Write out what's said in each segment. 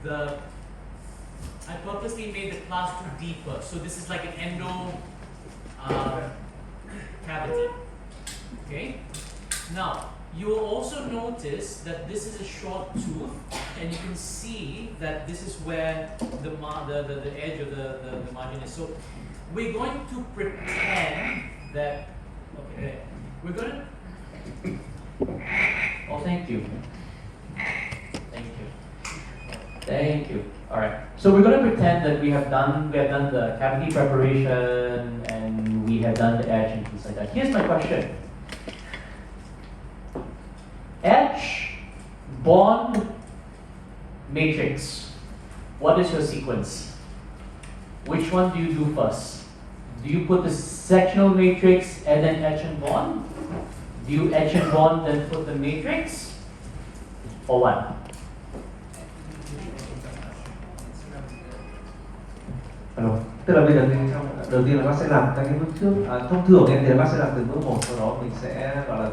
I purposely made the class 2 deeper. So this is like an endo cavity. Okay? Now, you will also notice that this is a short tooth, and you can see that this is where the edge of the margin is. So we're going to pretend that, okay, we're going to, oh, thank you. Thank you. All right. So we're going to pretend that we have done the cavity preparation and we have done the edge and things like that. Here's my question. Edge, bond, matrix. What is your sequence? Which one do you do first? Do you put the sectional matrix and then etch and bond? Do you etch and bond then put the matrix? Or what? Tức là bây giờ đầu tiên là bác sẽ làm các cái bước trước. Thông thường thì bác sẽ làm từng bước một, sau đó mình sẽ gọi là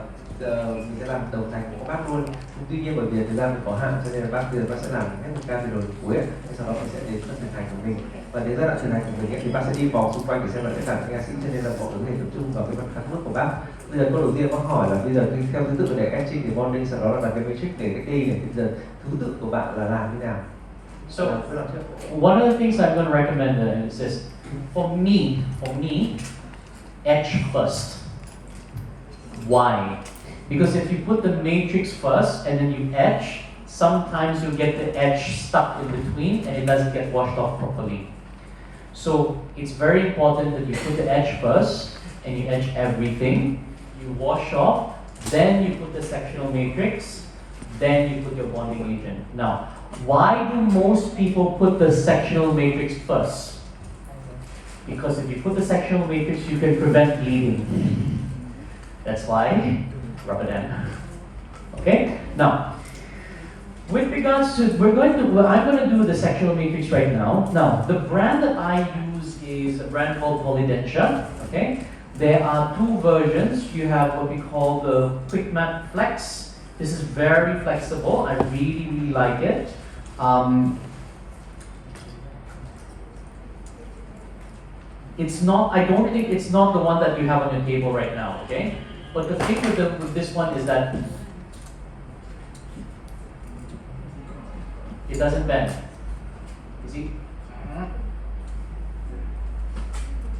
mình sẽ làm đầu thành của các bác luôn. Tuy nhiên bởi vì thời gian mình có hạn cho nên là bác sẽ làm hết một ca từ đầu đến cuối. Sau đó mình sẽ đến thực hành của mình. Và đến giai đoạn thực hành của mình thì bác sẽ đi vòng xung quanh để xem là tất cả các nghệ sĩ, cho nên là mọi người có thể tập trung vào cái mặt bước của bác. Bây giờ câu đầu tiên bác hỏi là bây giờ theo thứ tự để etching thì bonding, sau đó là đặt cái matrix để cái cây này. Bây giờ thứ tự của bạn là làm như nào? So, one of the things I'm going to recommend is this. For me, etch first. Why? Because if you put the matrix first and then you etch, sometimes you get the edge stuck in between and it doesn't get washed off properly. So it's very important that you put the edge first and you etch everything. You wash off, then you put the sectional matrix, then you put your bonding agent. Now, why do most people put the sectional matrix first? Because if you put the sectional matrix, you can prevent bleeding. That's why rubber dam. Okay? Now, with regards to, I'm going to do the sectional matrix right now. Now, the brand that I use is a brand called Polydenture. Okay? There are two versions. You have what we call the Quick Matte Flex. This is very flexible. I really, really like it. It's not. I don't think it's not the one that you have on your table right now. Okay. But the thing with this one is that it doesn't bend. You see?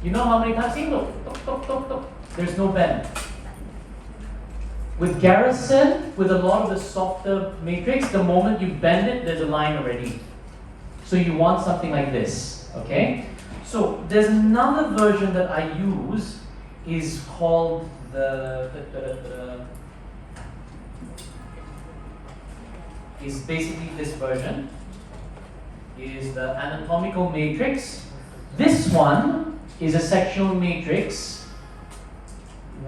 You know how many times? See, look, there's no bend. With Garrison, with a lot of the softer matrix, the moment you bend it, there's a line already. So you want something like this, okay? So there's another version that I use, is called is basically this version, is the anatomical matrix. This one is a sectional matrix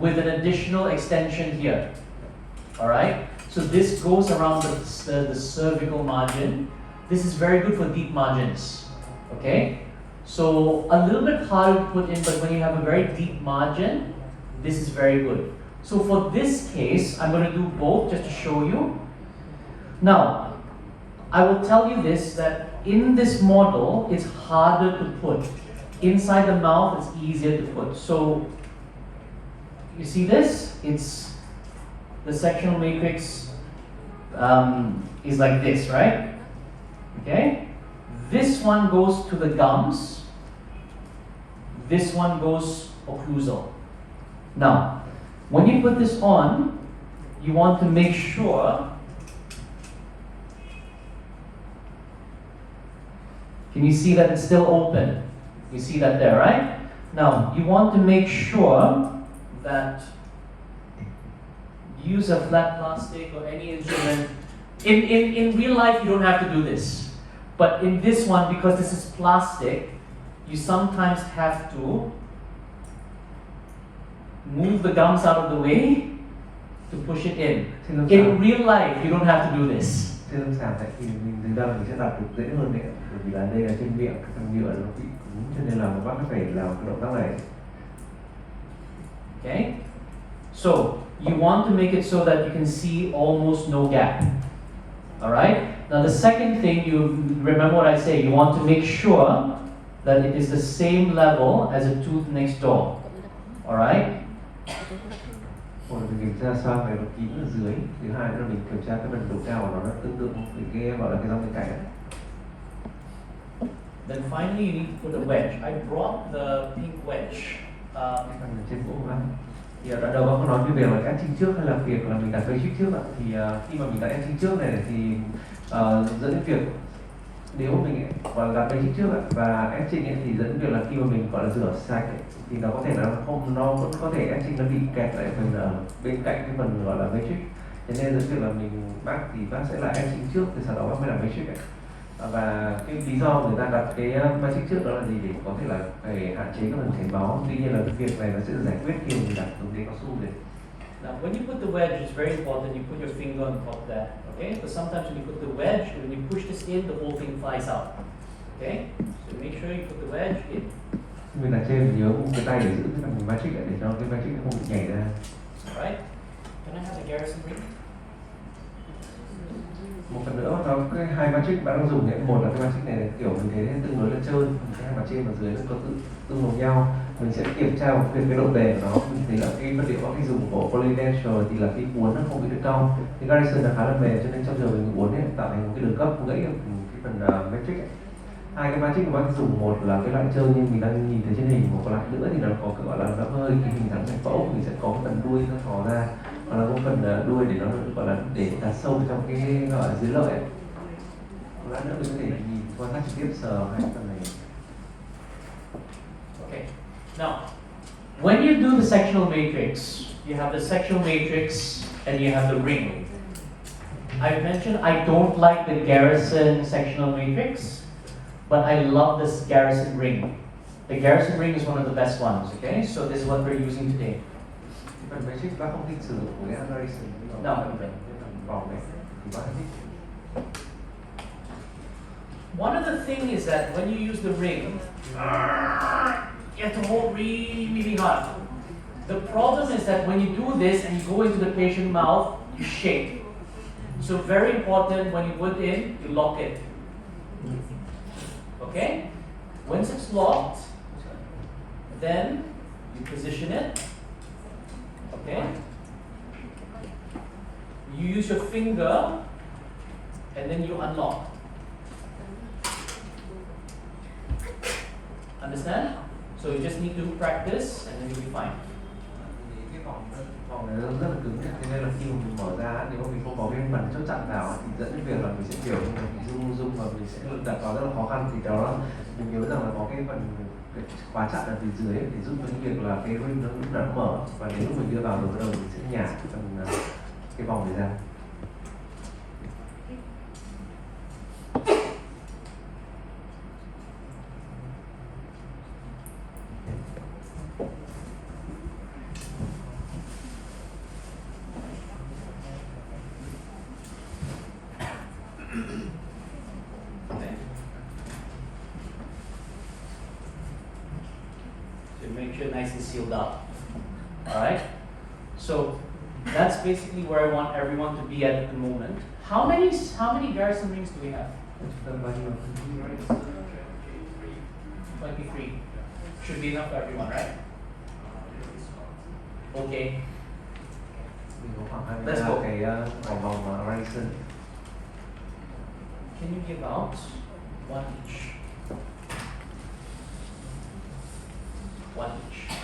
with an additional extension here. Alright? So this goes around the cervical margin. This is very good for deep margins. Okay? So a little bit hard to put in, but when you have a very deep margin, this is very good. So for this case, I'm going to do both just to show you. Now, I will tell you this, that in this model, it's harder to put. Inside the mouth, it's easier to put. So you see this? It's the sectional matrix is like this, right? Okay? This one goes to the gums. This one goes occlusal. Now, when you put this on, you want to make sure. Can you see that it's still open? You see that there, right? Now, you want to make sure that use a flat plastic or any instrument. In real life, you don't have to do this. But in this one, because this is plastic, you sometimes have to move the gums out of the way to push it in. In real life, you don't have to do this. Trên lâm sàng thì mình thực ra mình sẽ đặt được dễ hơn đấy, bởi vì là đây là trên miệng, cái phần nhựa nó bị cứng, cho nên là bác phải làm cái động tác này. Okay, so you want to make it so that you can see almost no gap. All right, Now the second thing, you remember what I say, you want to make sure that it is the same level as a tooth next door. Alright? Một là mình kiểm tra xoang về độ kín ở dưới, thứ hai nữa là mình kiểm tra cái phần độ cao của nó tương tự với cái gọi là cái răng bên cạnh ấy. Then finally you need to put a wedge. I brought the pink wedge. Phần trên bộ lắm. Thì ở đoạn đầu bác có nói về việc là etching trước hay là việc là mình đặt basic trước ạ. Thì khi mà mình đặt etching trước này thì dẫn đến việc nếu mình gọi là đặt basic trước ạ và etching ấy, thì dẫn đến việc là khi mà mình gọi là rửa sạch ấy, thì nó có thể là nó vẫn có thể etching nó bị kẹt lại phần ở bên cạnh cái phần gọi là matrix. Thế nên dẫn việc là mình bác thì bác sẽ là etching trước thì sau đó bác mới làm matrix ấy. Và cái lý do người ta đặt cái matrix trước đó là gì, để có thể là phải hạn chế các phần chảy máu. Tuy nhiên là cái việc này nó sẽ giải quyết khi mà mình đặt dùng đế cao su rồi. Now, when you put the wedge, it's very important you put your finger on top there, okay? Because sometimes when you put the wedge, when you push this in, the whole thing flies out, okay? So make sure you put the wedge in. Mình đặt trên nhớ một cái tay để giữ cái phần matrix lại để cho cái matrix nó không bị nhảy ra. Alright? Can I have the garrison ring? Một phần nữa nó cái hai matrix bạn đang dùng ấy, một là cái matrix này kiểu mình thấy tương đối là trơn, cái hai mặt trên và dưới nó có tương đồng nhau. Mình sẽ kiểm tra một cái độ bền của nó. Mình thấy là cái vật liệu bác khi dùng của polydenture thì là cái uốn nó không bị đứt cong. Cái garrison là khá là mềm cho nên trong giờ mình uốn ấy tạo thành một cái đường gấp gãy ở cái phần matrix ấy. Hai cái matrix của bác dùng, một là cái loại trơn như mình đang nhìn thấy trên hình, một loại nữa thì nó có cái gọi là nó hơi cái hình dáng thành phẫu, mình sẽ có cái phần đuôi nó thò ra, hoặc là có phần đuôi để nó gọi là để đặt sâu trong cái gọi là dưới lợi ấy. Một lát nữa mình có thể nhìn quan sát trực tiếp sờ hai phần này. Okay. Now, when you do the sectional matrix, you have the sectional matrix and you have the ring. I've mentioned I don't like the garrison sectional matrix, but I love this garrison ring. The garrison ring is one of the best ones, okay? So this is what we're using today. Phần matrix bác không thích sử dụng của cái garrison. No. Phần vòng này thì bác thích. One of the things is that when you use the ring, you have to hold really, really hard. The problem is that when you do this and you go into the patient's mouth, you shake. So very important, when you put in, you lock it. Okay? Once it's locked, then you position it. Okay? You use your finger and then you unlock. Understand? So you just need to practice and then you'll be fine. Cái vòng này rất là cứng, thế nên là khi mà mình mở ra, nếu mà mình không có cái phần chốt chặn vào thì dẫn đến việc là mình sẽ kiểu như là mình rung và mình sẽ đặt vào rất là khó khăn. Thì đó mình nhớ rằng là có cái phần cái khóa chặn ở phía dưới để giúp với việc là cái ring nó lúc nào nó mở, và đến lúc mình đưa vào rồi bắt đầu mình sẽ nhả cái vòng này ra. So make sure nice and sealed up. Alright? So that's basically where I want everyone to be at the moment. How many garrison rings do we have? 23. Should be enough for everyone, right? Okay. Mình có khoảng 23 Let's go. cái vòng garrison. Can you give out one each? One each.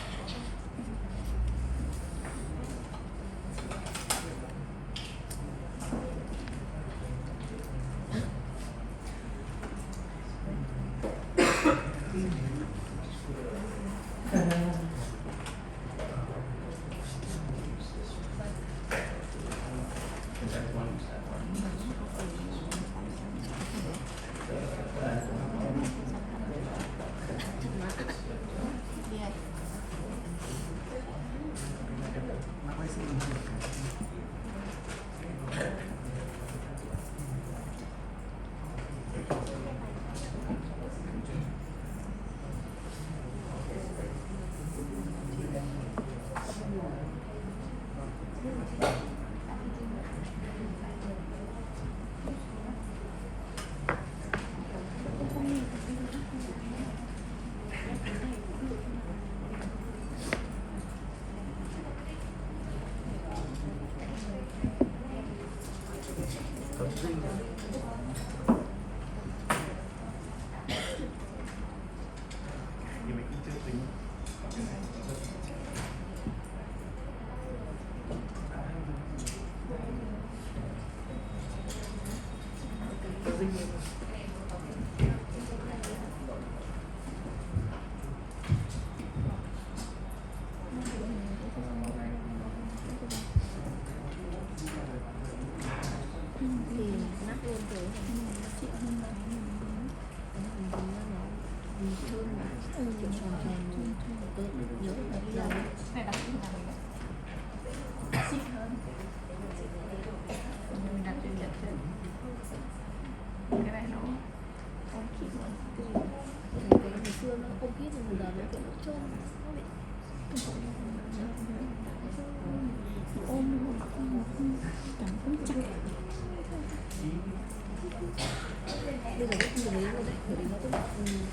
Bây giờ không được lấy luôn đấy, bởi vì nó cũng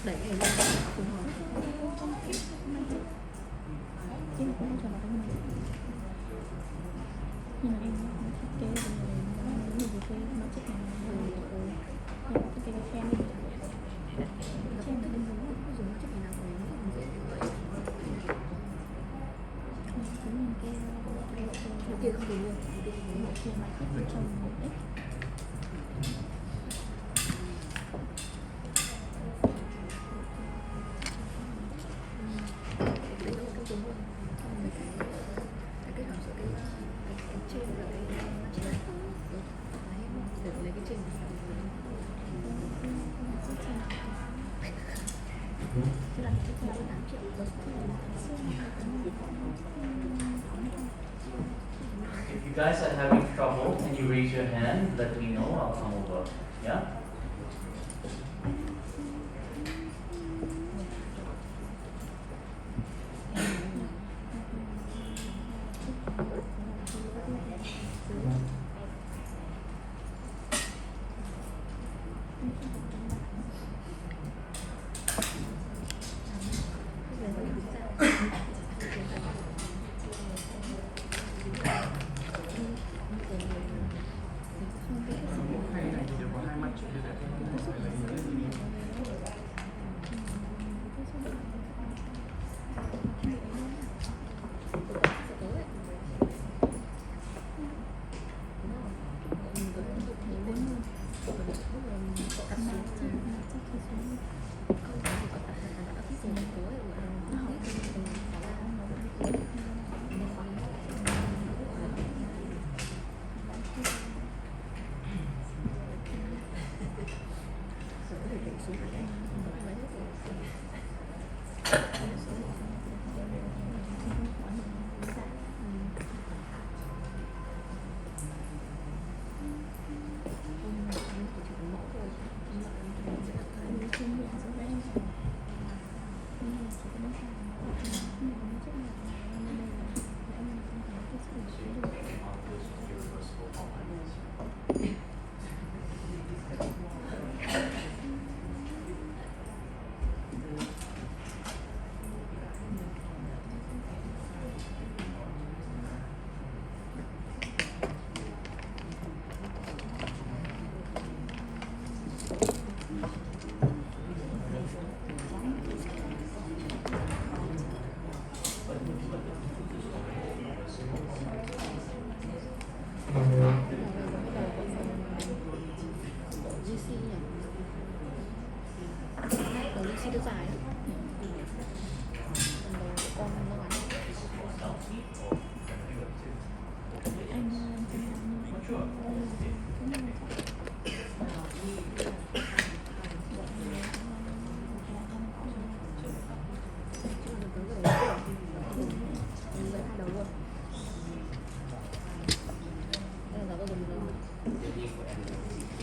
đẩy cái này lên cùng hóa. Chứ cũng không cho nó cái này. Nhưng mà em thiết kế rồi nó gì cái nó chất này em thiết kế cái fan đi. Nó không bên dưới nó dùng chất này nào của nó cũng dễ như vậy. Cái nhìn cái kia không được luôn, cái kia mà thiết kế trong một ít. If you guys are having trouble, can you raise your hand? Let me know. I'll come over. Yeah.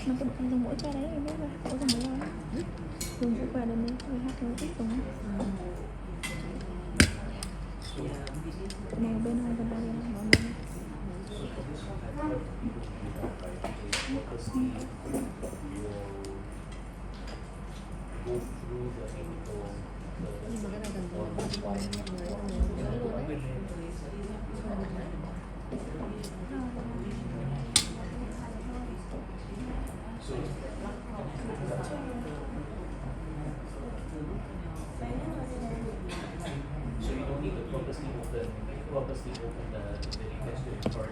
Nó có dùng mỗi cái đấy em biết rồi, có dùng mấy đâu dùng mỗi cái đến đây, hát nó ít dùng này bên hai bên đây nó bên nhưng mà cái này cần phải luôn đấy. So so you don't need to purposely open the index to import.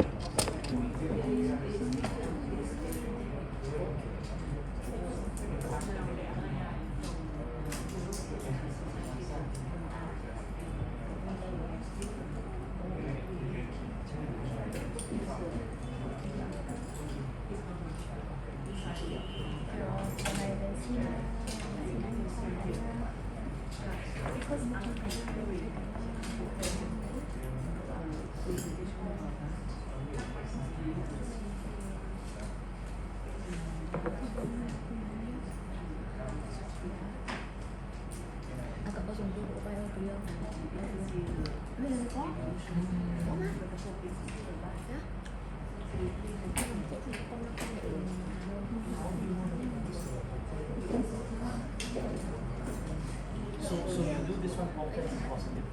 Cậu có dùng cái bộ vai không? Bây giờ có. Có má. Đó. So you do this one complex and positive.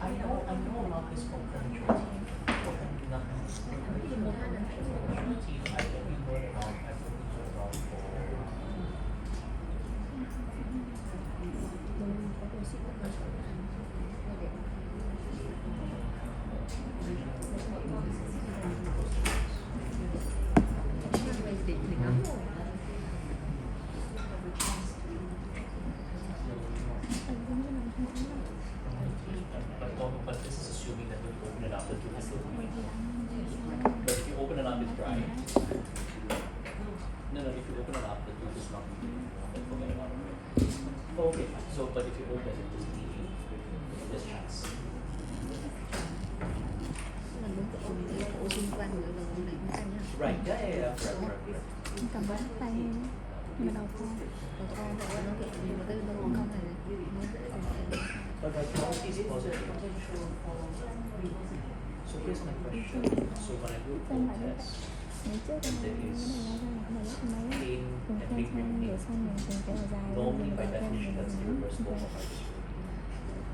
I know about this complementary team. I only know about for but this is assuming that when you open it up, the tube is still moving. But if you open it up, it's dry. No, if you open it up, the tube is not moving. Then forget about it. Okay, so but if you open it, it's bleeding. There's chance. Right, yeah. Correct. Cầm bóng tay nhưng mà đầu con But vitality is positive. So here's my question. So when I do a full test, there is pain and treatment pain. Normally by definition that's irreversible for hypertrophy.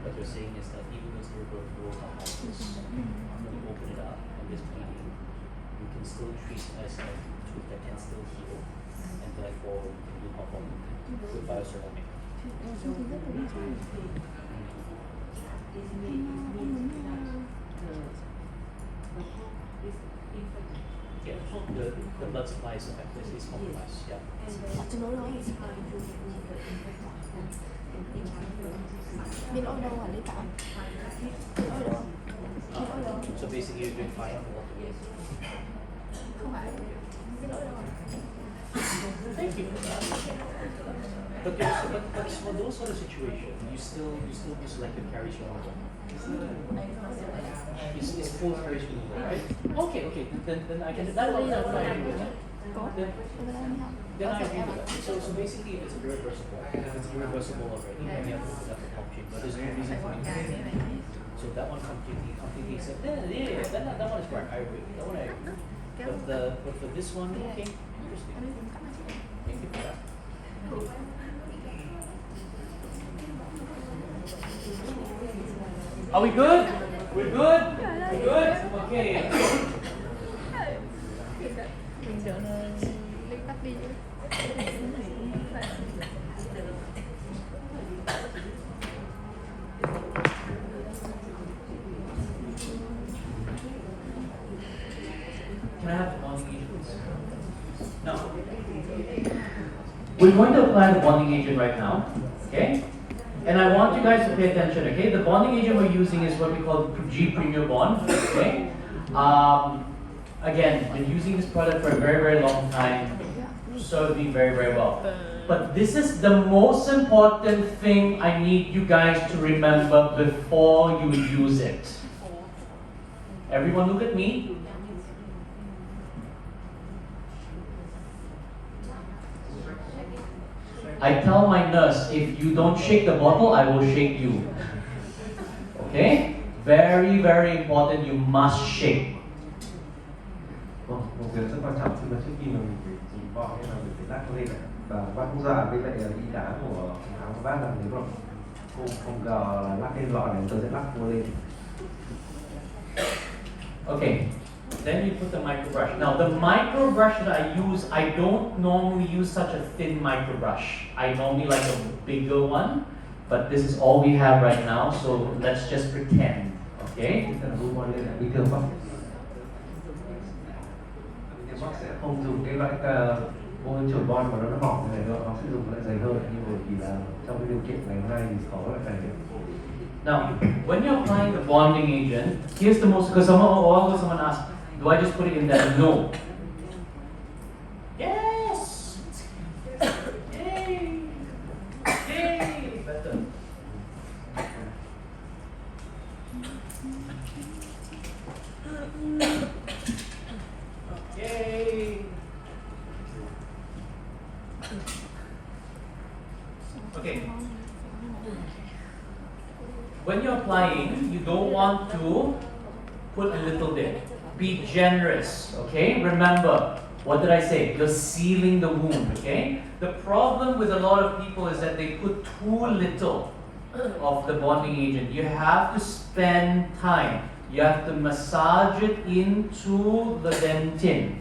What you're saying is that even though it's irreversible for hypertrophy, when you open it up and there's bleeding, you can still treat as a tooth that can still heal, and therefore you can do hormone with bioceramic. Yeah, the blood supply is affected, is compromised, yeah. Bên ôi đâu hả Lý Tạo? Ôi đâu? So basically you're doing fine on the water. Không phải. Bên ôi đâu hả? Thank you for that. But for those sort of situations, you still do selective caries removal. It's full caries removal, right? Okay. Then I can that one I agree with that. Then I agree with that. So basically, if it's irreversible already, then you have to put up the pump chain. But there's no reason for me to do that. So that one completely said, yeah, that one is correct. I agree. That one I agree. But for this one, okay, interesting. Thank you for that. Are we good? We're good? We're good? Okay. Mình tưởng là Linh tắt đi. Can I have the bonding agents? No. We're going to apply the bonding agent right now, okay? And I want you guys to pay attention, okay? The bonding agent we're using is what we call G Premier Bond, okay? Again, been using this product for a very, very long time, so doing very, very well. But this is the most important thing I need you guys to remember before you use it. Everyone look at me. I tell my nurse, if you don't shake the bottle, I will shake you. Okay? Very, very important, you must shake. Một việc rất quan trọng khi mà trước khi mà mình phải dùng con ấy là mình phải lắc lên này. Và bác cũng dọa với lại đi đá của áo của bác là nếu mà cô không ngờ là lắc lên lọ này tôi sẽ lắc cô lên. Okay, then you put the micro brush. Now the micro brush that I use, I don't normally use such a thin micro brush. I normally like a bigger one, but this is all we have right now, so let's just pretend, okay? Tức là bu con lên là bình thường bác. Bác sẽ không dùng cái loại bôi chổi bon mà nó mỏng như này nữa, nó sẽ dùng loại dày hơn, nhưng bởi vì là trong cái điều kiện ngày hôm nay thì có loại này. Now, when you're applying the bonding agent, here's the most, because someone asked, do I just put it in there? No. Yes! Yay! Yay! Better. Yay! Okay. When you're applying, you don't want to put a little bit. Be generous, okay? Remember, what did I say? You're sealing the wound, okay? The problem with a lot of people is that they put too little of the bonding agent. You have to spend time. You have to massage it into the dentin,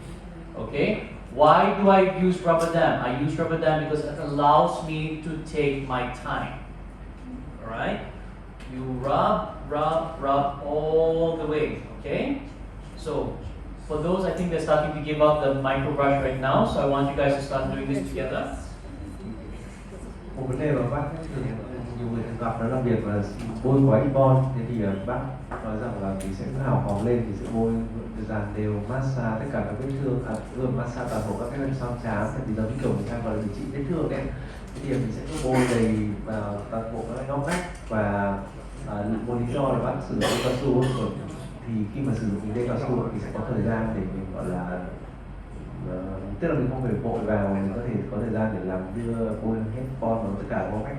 okay? Why do I use rubber dam? I use rubber dam because it allows me to take my time, alright? You rub, rub, rub all the way, okay? So, for those, I think they're starting to give up the micro brush right now, so I want you guys to start doing this together. Một vấn đề mà bác thường nhiều người thường gặp đó là việc là bôi quá ít bon. Thế thì bác nói rằng là mình sẽ hào phóng lên thì sẽ bôi dàn đều, massage tất cả các vết thương, massage toàn bộ các cái vết son trám, thì giống như kiểu mình đang gọi là điều trị vết thương đấy. Thế thì mình sẽ bôi đầy vào toàn bộ các ngóc ngách và một lý do là bác sử dụng cao su thì khi mà sử dụng cái cao su thì sẽ có thời gian để mình gọi là tức là mình không phải vội vào, mình có thời gian để làm đưa bôi hết bon vào tất cả ngóc ngách.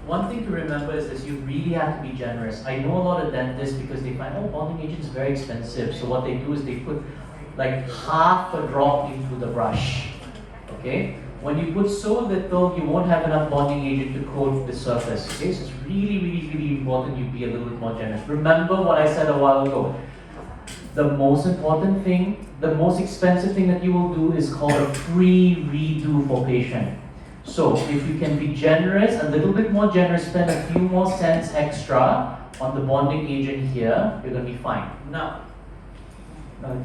One thing to remember is this, you really have to be generous. I know a lot of dentists because they find, oh, bonding agent is very expensive. So what they do is they put like half a drop into the brush, okay? When you put so little, you won't have enough bonding agent to coat the surface, okay? So it's really, really, really important you be a little bit more generous. Remember what I said a while ago. The most important thing, the most expensive thing that you will do is called a pre-redo for patient. So if you can be generous, a little bit more generous, spend a few more cents extra on the bonding agent here, you're going to be fine. Now,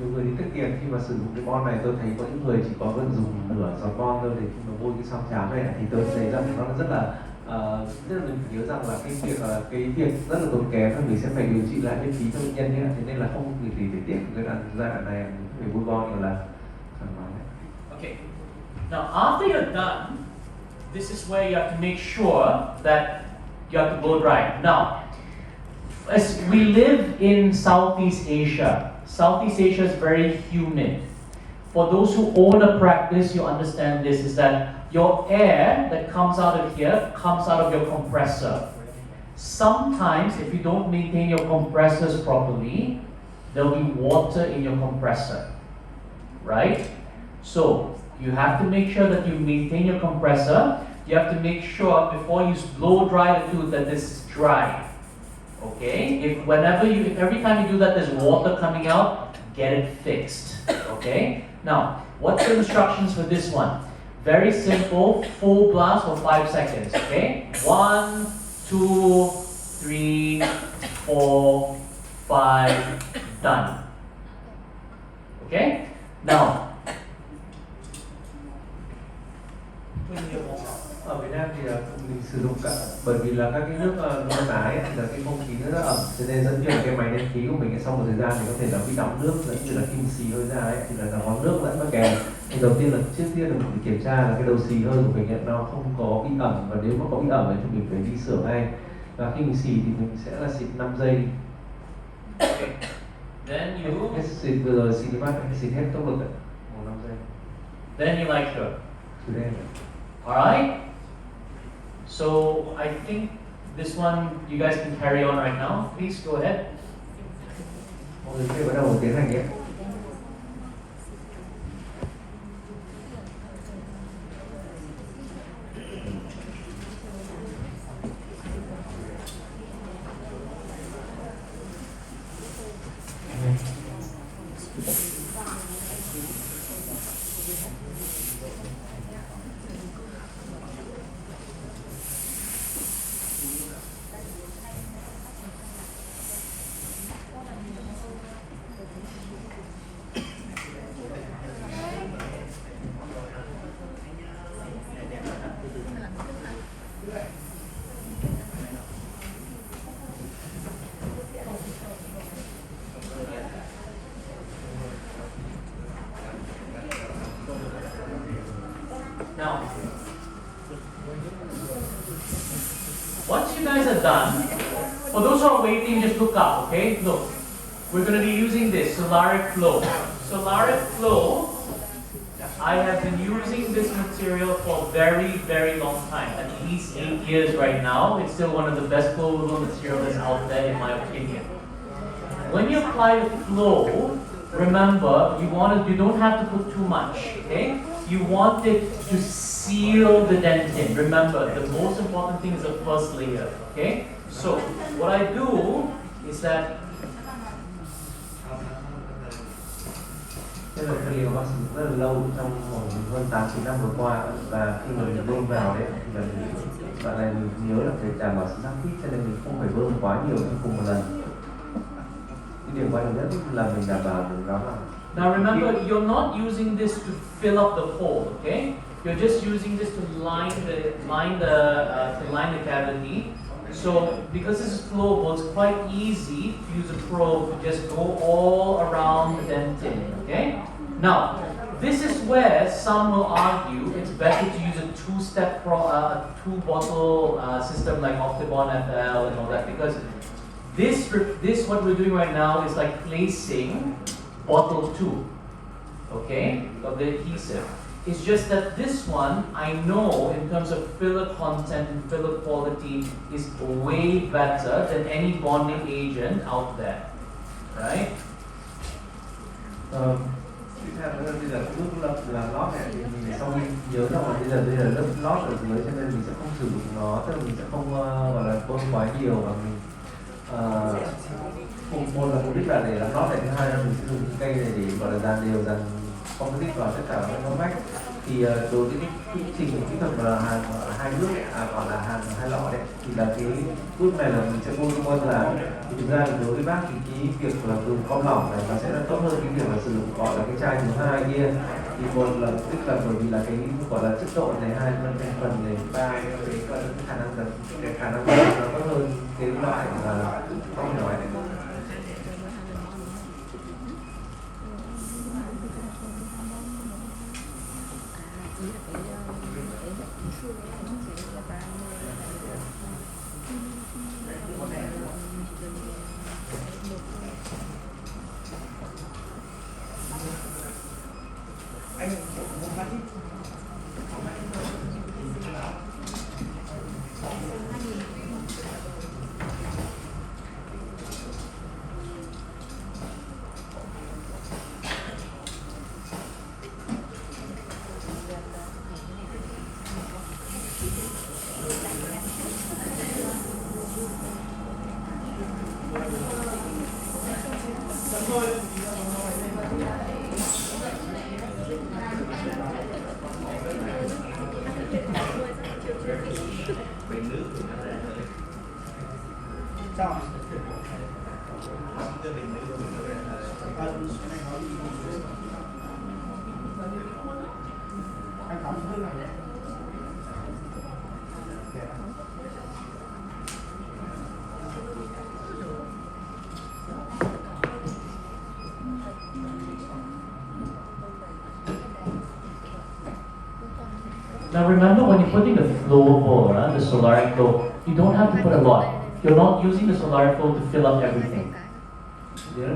nhiều người đi tiết kiệm khi mà sử dụng cái bon này, tôi thấy có những người chỉ có vẫn dùng nửa giọt bon thôi để khi mà bôi cái son trám này thì tôi thấy rằng nó rất là tức là mình phải nhớ rằng là cái việc rất là tốn kém và mình sẽ phải điều trị lại miễn phí cho bệnh nhân nhé, thế nên là không việc gì để tiếc cái giai đoạn này mình phải bôi bon nhiều là thoải mái. okay. Now after you're done, this is where you have to make sure that you have to blow dry. Now, as we live in Southeast Asia, Southeast Asia is very humid. For those who own a practice, you understand this, is that your air that comes out of here comes out of your compressor. Sometimes, if you don't maintain your compressors properly, there'll be water in your compressor, right? So, you have to make sure that you maintain your compressor. You have to make sure before you blow dry the tooth that this is dry. Okay? If every time you do that there's water coming out, get it fixed. Okay? Now, what's the instructions for this one? Very simple, full blast for 5 seconds. Okay? 1, 2, 3, 4, 5, done. Okay? Now, ở Việt Nam thì mình sử dụng cả bởi vì là các cái nước Đông Nam Á ấy, thì là cái không khí nó rất ẩm, cho nên dẫn chuyển cái máy nén khí của mình sau một thời gian thì có thể là bị đọng nước dẫn như là kim xì hơi ra ấy, thì là có nước lẫn vào kèm. Thì đầu tiên là trước tiên là mình phải kiểm tra là cái đầu xì hơi của mình ấy, nó không có bị ẩm, và nếu mà có bị ẩm ấy, thì mình phải đi sửa ngay. Và khi mình xì thì mình sẽ là xịt 5 giây. okay. Then you Hết xịt vừa rồi xịt cái bát xịt hết tốc lực đấy, 5 giây. then you like sure. Từ đây. Alright? So I think this one you guys can carry on right now. Please go ahead. Mọi người có thể bắt đầu tiến hành nhé. Now, once you guys are done, for those who are waiting, just look up, okay? Look, we're going to be using this, solaric flow. Solaric flow, I have been using this material for a very, very long time, at least 8 years right now. It's still one of the best flowable materials out there in my opinion. When you apply the flow, remember, you don't have to put too much, okay? You want it to seal the dentin. Remember, the most important thing is the first layer, okay? So, what I do is that Thế là cái liều bác sĩ rất là lâu trong hơn 8-9 năm vừa qua, và khi mà mình bơm vào đấy thì là bạn này mình nhớ là phải đảm bảo sự giáp khít, cho nên mình không phải bơm quá nhiều trong cùng một lần. Cái điều quan trọng nhất là mình đảm bảo được đó là. Now remember, you're not using this to fill up the hole, okay? You're just using this to line the cavity. So because this is flowable, it's quite easy to use a probe to just go all around the dentin, okay? Now, this is where some will argue it's better to use a two-bottle system like Octobon FL and all that, because this what we're doing right now is like placing bottle 2, okay, of the adhesive. It's just that this one, I know in terms of filler content and filler quality is way better than any bonding agent out there, right? Tiếp theo nữa là bây giờ lớp làm lót này thì mình sau khi nhớ rằng là bây giờ lớp lót ở dưới, cho nên mình sẽ không sử dụng nó, tức là mình sẽ không gọi là bơm quá nhiều, và mình một là mục đích là để làm lót này, thứ hai là mình sẽ dùng cây này để gọi là dàn đều, dàn composite vào tất cả các ngõ ngách. Thì đối với cái quy trình kỹ thuật mà hàn hai bước gọi là hàn hai lọ đấy, thì là cái bước này là mình sẽ bôi cho là thì thực ra là đối với bác thì cái việc là dùng con lỏng này nó sẽ là tốt hơn cái việc là sử dụng gọi là cái chai thứ hai kia. Thì một là tức là bởi vì là cái gọi là chất độ này, hai là thành phần này, ba cái khả năng dần, cái khả năng nó tốt hơn cái loại là không nói này. Now remember, when you're putting the flowable, the solaric flow, you don't have to put a lot. You're not using the solaric flow to fill up everything. Nhớ là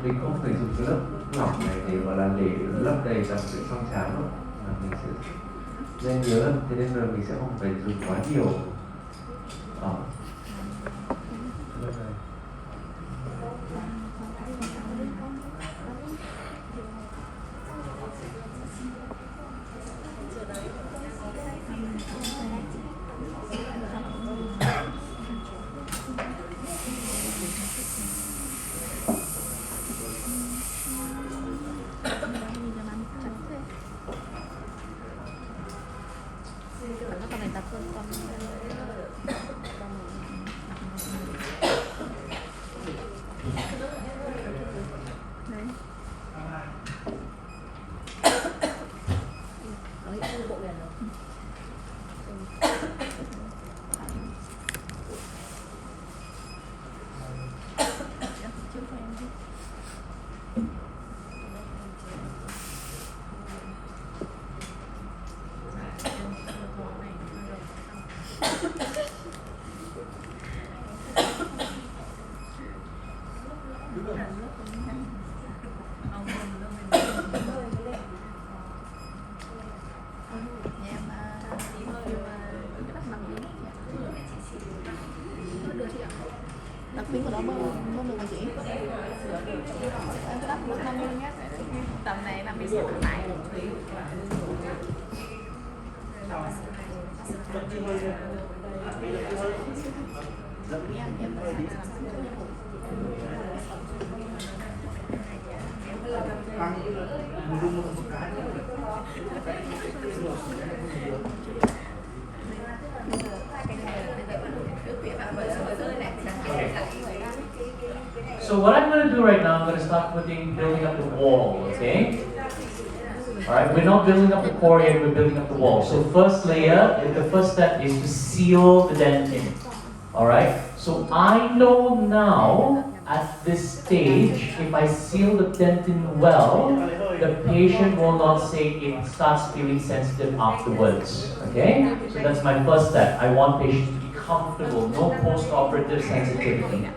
mình không phải dùng cái lớp lỏng này để gọi là để lấp đầy dòng để trong cháo đâu, mà mình sẽ nên nhớ là thế nên là mình sẽ không phải dùng quá nhiều. Đây này. Nó còn này tập con đấy. Ở bộ đèn rồi. Đặc tính của nó bơm được mà chị. Em lắp 50 nhé. Tầm này 56 lại. So what I'm going to do right now, I'm going to start building up the wall, okay? Alright, we're not building up the core yet, we're building up the wall. So first layer, the first step is to seal the dent in. Alright, so I know now at this stage, if I seal the dent in well, the patient will not say it starts feeling sensitive afterwards. Okay? So that's my first step. I want patients to be comfortable, no post-operative sensitivity.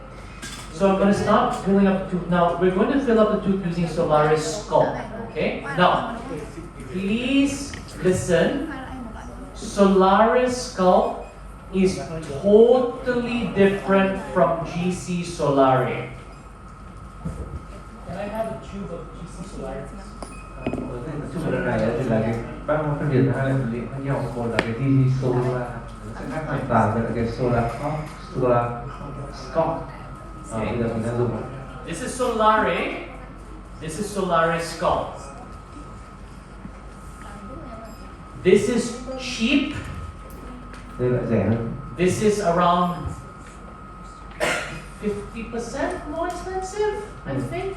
So I'm going to start filling up the tooth. Now, we're going to fill up the tooth using Solaris Sculpt. Okay? Now, please listen. Solaris Sculpt is totally different from GC Solari. Can I have a tube of GC Solari? Nói chung là lần này thì là cái bác phân biệt hai loại vật liệu khác nhau. Một là cái TG Solar, nó sẽ khác hoàn toàn với cái Solar Sculpt. Bây giờ mình đang dùng. This is Solari. This is Solaris Sculpt. This is cheap. Đây lại rẻ hơn. This is around 50% more expensive, I think.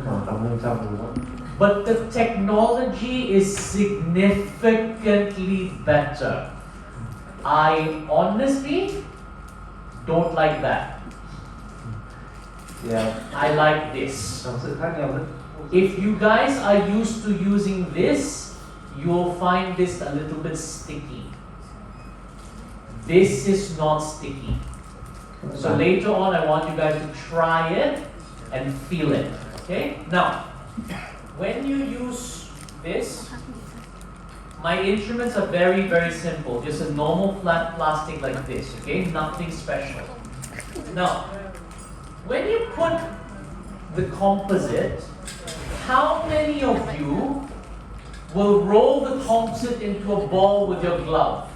Khoảng 80% đúng không? But the technology is significantly better. I honestly don't like that. Yeah. I like this. Có sự khác nhau rất. If you guys are used to using this, you'll find this a little bit sticky. This is not sticky. So later on, I want you guys to try it and feel it. Okay? Now, when you use this, my instruments are very, very simple. Just a normal flat plastic like this. Okay? Nothing special. Now, when you put the composite, how many of you will roll the composite into a ball with your glove?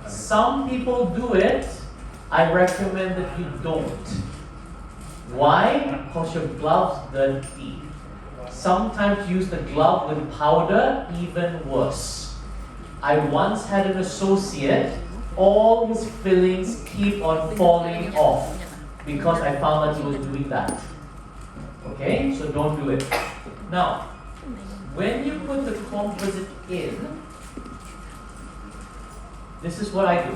Some people do it. I recommend that you don't. Why? Because your glove's dirty. Sometimes use the glove with powder, even worse. I once had an associate, all his fillings keep on falling off because I found that he was doing that. Okay, so don't do it. Now, when you put the composite in, this is what I do.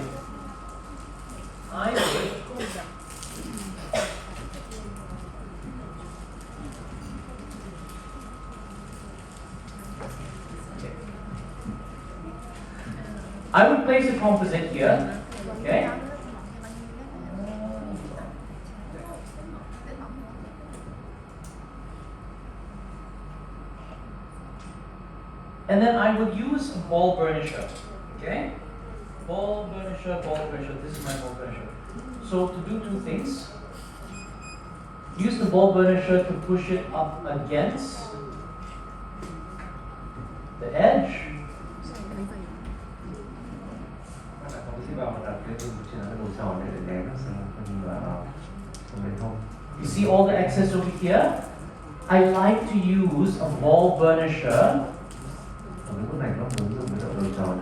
I would place the composite here, okay? And then I would use a ball burnisher. Okay? Ball burnisher, ball burnisher. This is my ball burnisher. So to do two things, use the ball burnisher to push it up against the edge. Các bạn có thể vào đặt cái trên cái đầu tròn này để ném nó sang vào bên hông. You see all the excess over here? I like to use a ball burnisher Ở cái bước này nó muốn dùng cái đầu tròn.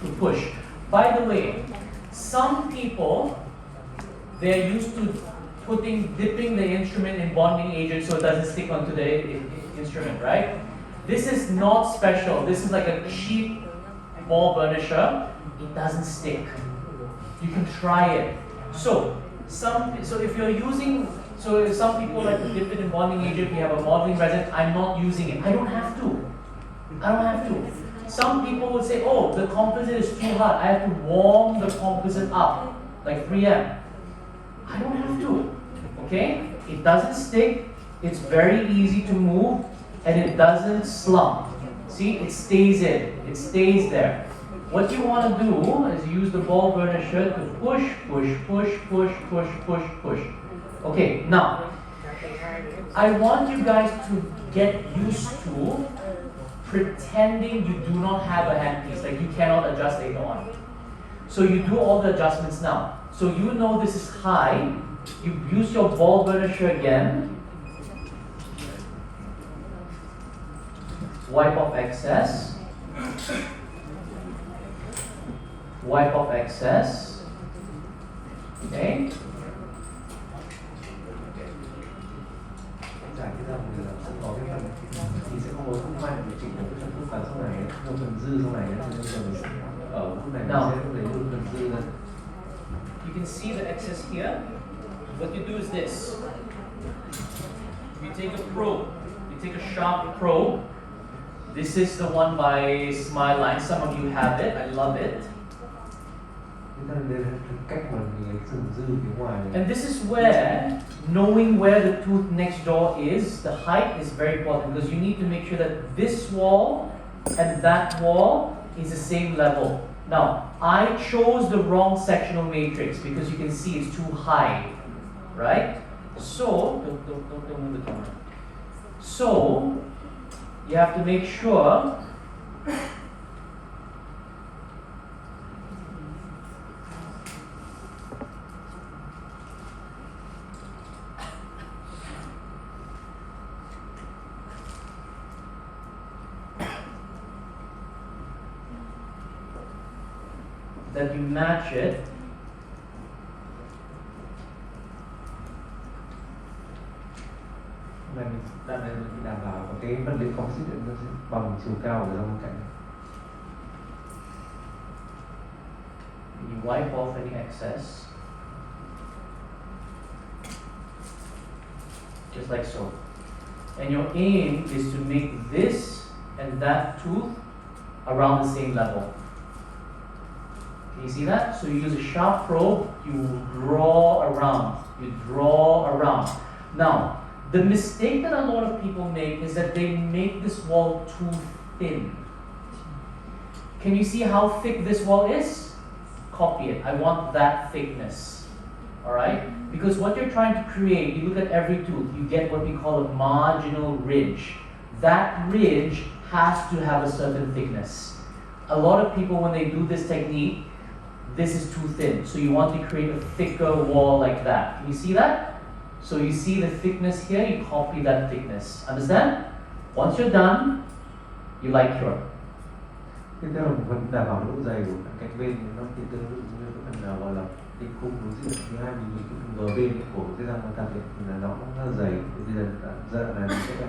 to push. By the way, some people, they're used to dipping the instrument in bonding agent so it doesn't stick onto the instrument, right? This is not special. This is like a cheap ball burnisher. It doesn't stick. You can try it. So if you're using, if some people like to dip it in bonding agent, we have a modeling resin. I'm not using it. I don't have to. Some people would say, oh, the composite is too hot. I have to warm the composite up, like 3M. I don't have to. Okay? It doesn't stick. It's very easy to move, and it doesn't slump. See, it stays in. It stays there. What you want to do is use the ball burnisher to push. Okay, now, I want you guys to get used to pretending you do not have a handpiece, like you cannot adjust later on. So you do all the adjustments now. So you know this is high. You use your ball burnisher again. Wipe off excess. Wipe off excess. Okay. Giải cái dòng thì là sẽ có cái phần thì sẽ không có khúc mạnh để chỉnh được cái phần khúc vào trong này, một phần dư trong này thì bây giờ mình sẽ ở khúc này mình sẽ lấy luôn phần dư ra. You can see the excess here. What you do is this. You take a probe. You take a sharp probe. This is the one by Smile Line. Some of you have it. I love it. And this is where knowing where the tooth next door is, the height is very important because you need to make sure that this wall and that wall is the same level. Now, I chose the wrong sectional matrix because you can see it's too high, right? So, don't move the camera. So, you have to make sure that you match it Này mình đặt này mình đảm bảo cái vật liệu composite nó sẽ bằng chiều cao ở trong cạnh. and you wipe off any excess, just like so. And your aim is to make this and that tooth around the same level. Can you see that? So you use a sharp probe, you draw around. Now, the mistake that a lot of people make is that they make this wall too thin. Can you see how thick this wall is? Copy it. I want that thickness. Alright? Because what you're trying to create, you look at every tooth, you get what we call a marginal ridge. That ridge has to have a certain thickness. A lot of people, when they do this technique, this is too thin. So you want to create a thicker wall like that. Can you see that? So you see the thickness here, you copy that thickness. Understand? Once you're done, you light cure. Tiếp theo là một phần đảm bảo độ dày của cạnh bên nó thì tương tự như cái phần nào gọi là cái khung đối diện thứ hai mình nhìn cái phần bờ bên của cái răng đặc biệt thì là nó rất dày. Bây giờ giai đoạn này mình sẽ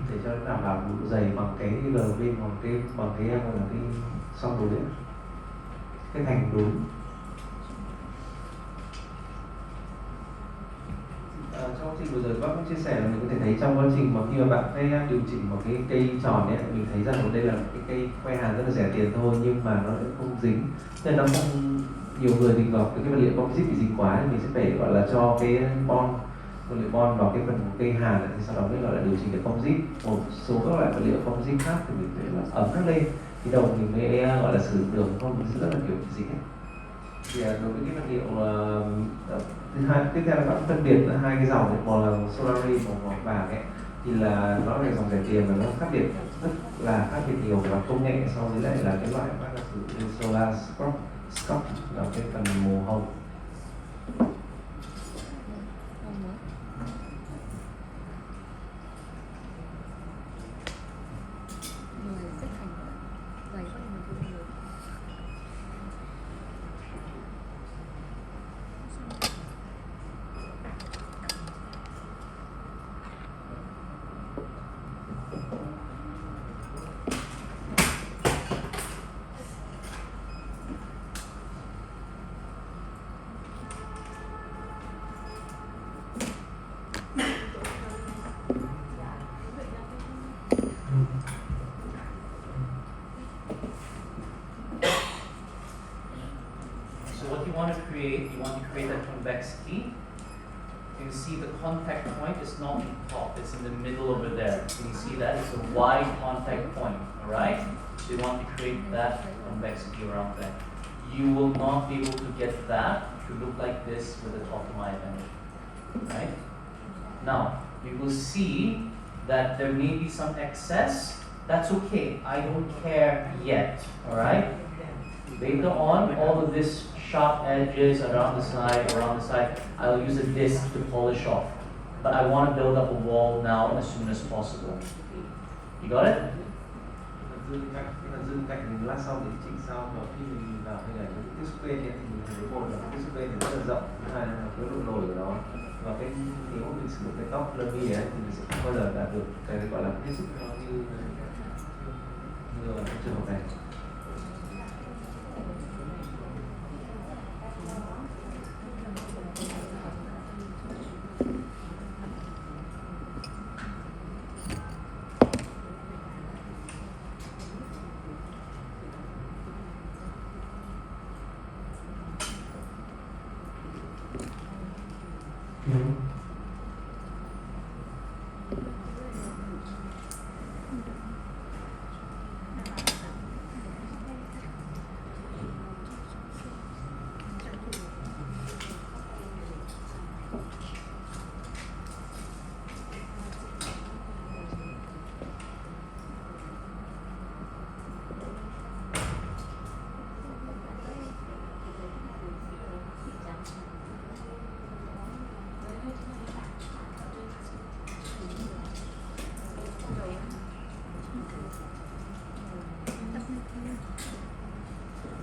để cho nó đảm bảo độ dày bằng cái bờ bên bằng cái gọi là cái song đối cái thành đối. Trong quá trình vừa rồi bác cũng chia sẻ là mình có thể thấy trong quá trình mà khi mà bạn hay điều chỉnh một cái cây tròn ấy, mình thấy rằng đây là cái cây que hàn rất là rẻ tiền thôi nhưng mà nó lại không dính, nên nó không nhiều người thì gặp cái vật liệu composite bị dính quá thì mình sẽ phải gọi là cho cái bon vật liệu bond vào cái phần cây hàn thì sau đó mới gọi là điều chỉnh được composite. Một số các loại vật liệu composite khác thì mình phải là ấm nó lên thì đồng thì mới gọi là sử dụng được, không rất là kiểu gì hết. Thì đối với cái vật liệu thứ hai, tiếp theo là các phân biệt giữa hai cái dòng, một là Solari, một màu vàng ấy, thì là nó là dòng rẻ tiền và nó khác biệt rất là khác biệt nhiều về mặt công nghệ so với lại là cái loại bác là sử dụng Solar Scope là cái phần màu hồng. You want to create a convexity. You see the contact point is not in top, it's in the middle over there. Can you see that? It's a wide contact point, alright? So you want to create that convexity around there. You will not be able to get that to look like this with the top of my image, right? Now, you will see that there may be some excess. That's okay, I don't care yet, alright? Later on, all of this sharp edges around the side, I'll use a disc to polish off. But I want to build up a wall now as soon as possible. You got it? Dương cạnh mình lát sau để chỉnh sau, và khi mình vào đây này cái tiếp xúc bên thì mình thấy một là tiếp xúc bên thì rất là rộng, thứ hai là cái độ nổi của nó, và cái nếu mà mình sử dụng cái tóc lơ mi ấy thì mình sẽ không bao giờ đạt được cái gọi là tiếp xúc nó như cái trường hợp này.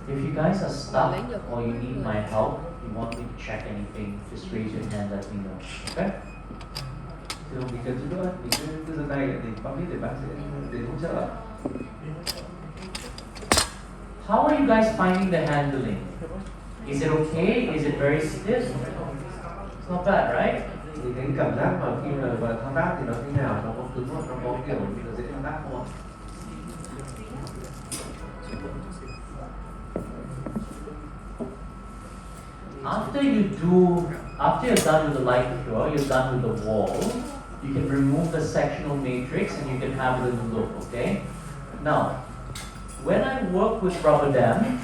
If you guys are stuck or you need my help, you want me to check anything, just raise your hand, let me know. Okay? Thì mình cần giúp đỡ, mình cứ giơ tay để bác biết để bác sẽ để hỗ trợ. How are you guys finding the handling? Is it okay? Is it very stiff? It's not bad, right? Thì cái cảm giác mà khi mà vào thao tác thì nó thế nào, nó có cứng không, nó có kiểu nó dễ thao tác không ạ? After you're done with the light cure, you're done with the wall, you can remove the sectional matrix and you can have a little look, okay? Now, when I work with rubber dam,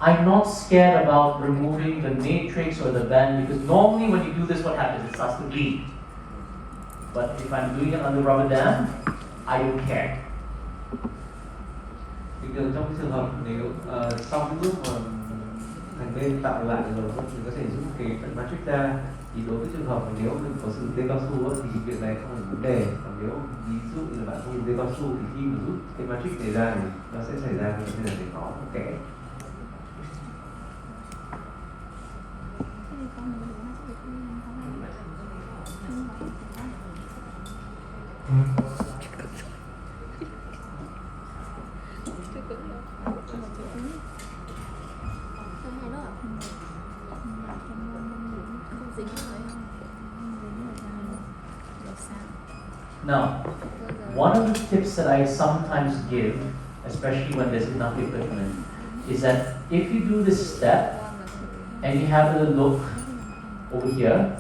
I'm not scared about removing the matrix or the band because normally when you do this, what happens? It starts to bleed. But if I'm doing it under rubber dam, I don't care. Thì trong cái trường hợp nếu sau cái bước mà thành bên tạo lại rồi mình có thể rút cái phần matrix ra, thì đối với trường hợp mà nếu mình có sử dụng dây cao su thì việc này không là vấn đề. Còn nếu ví dụ như là bạn không dùng dây cao su thì khi mà rút cái matrix này ra thì nó sẽ xảy ra cái vấn đề để có một kẽ. Now, one of the tips that I sometimes give, especially when there's enough equipment, is that if you do this step and you have a look over here,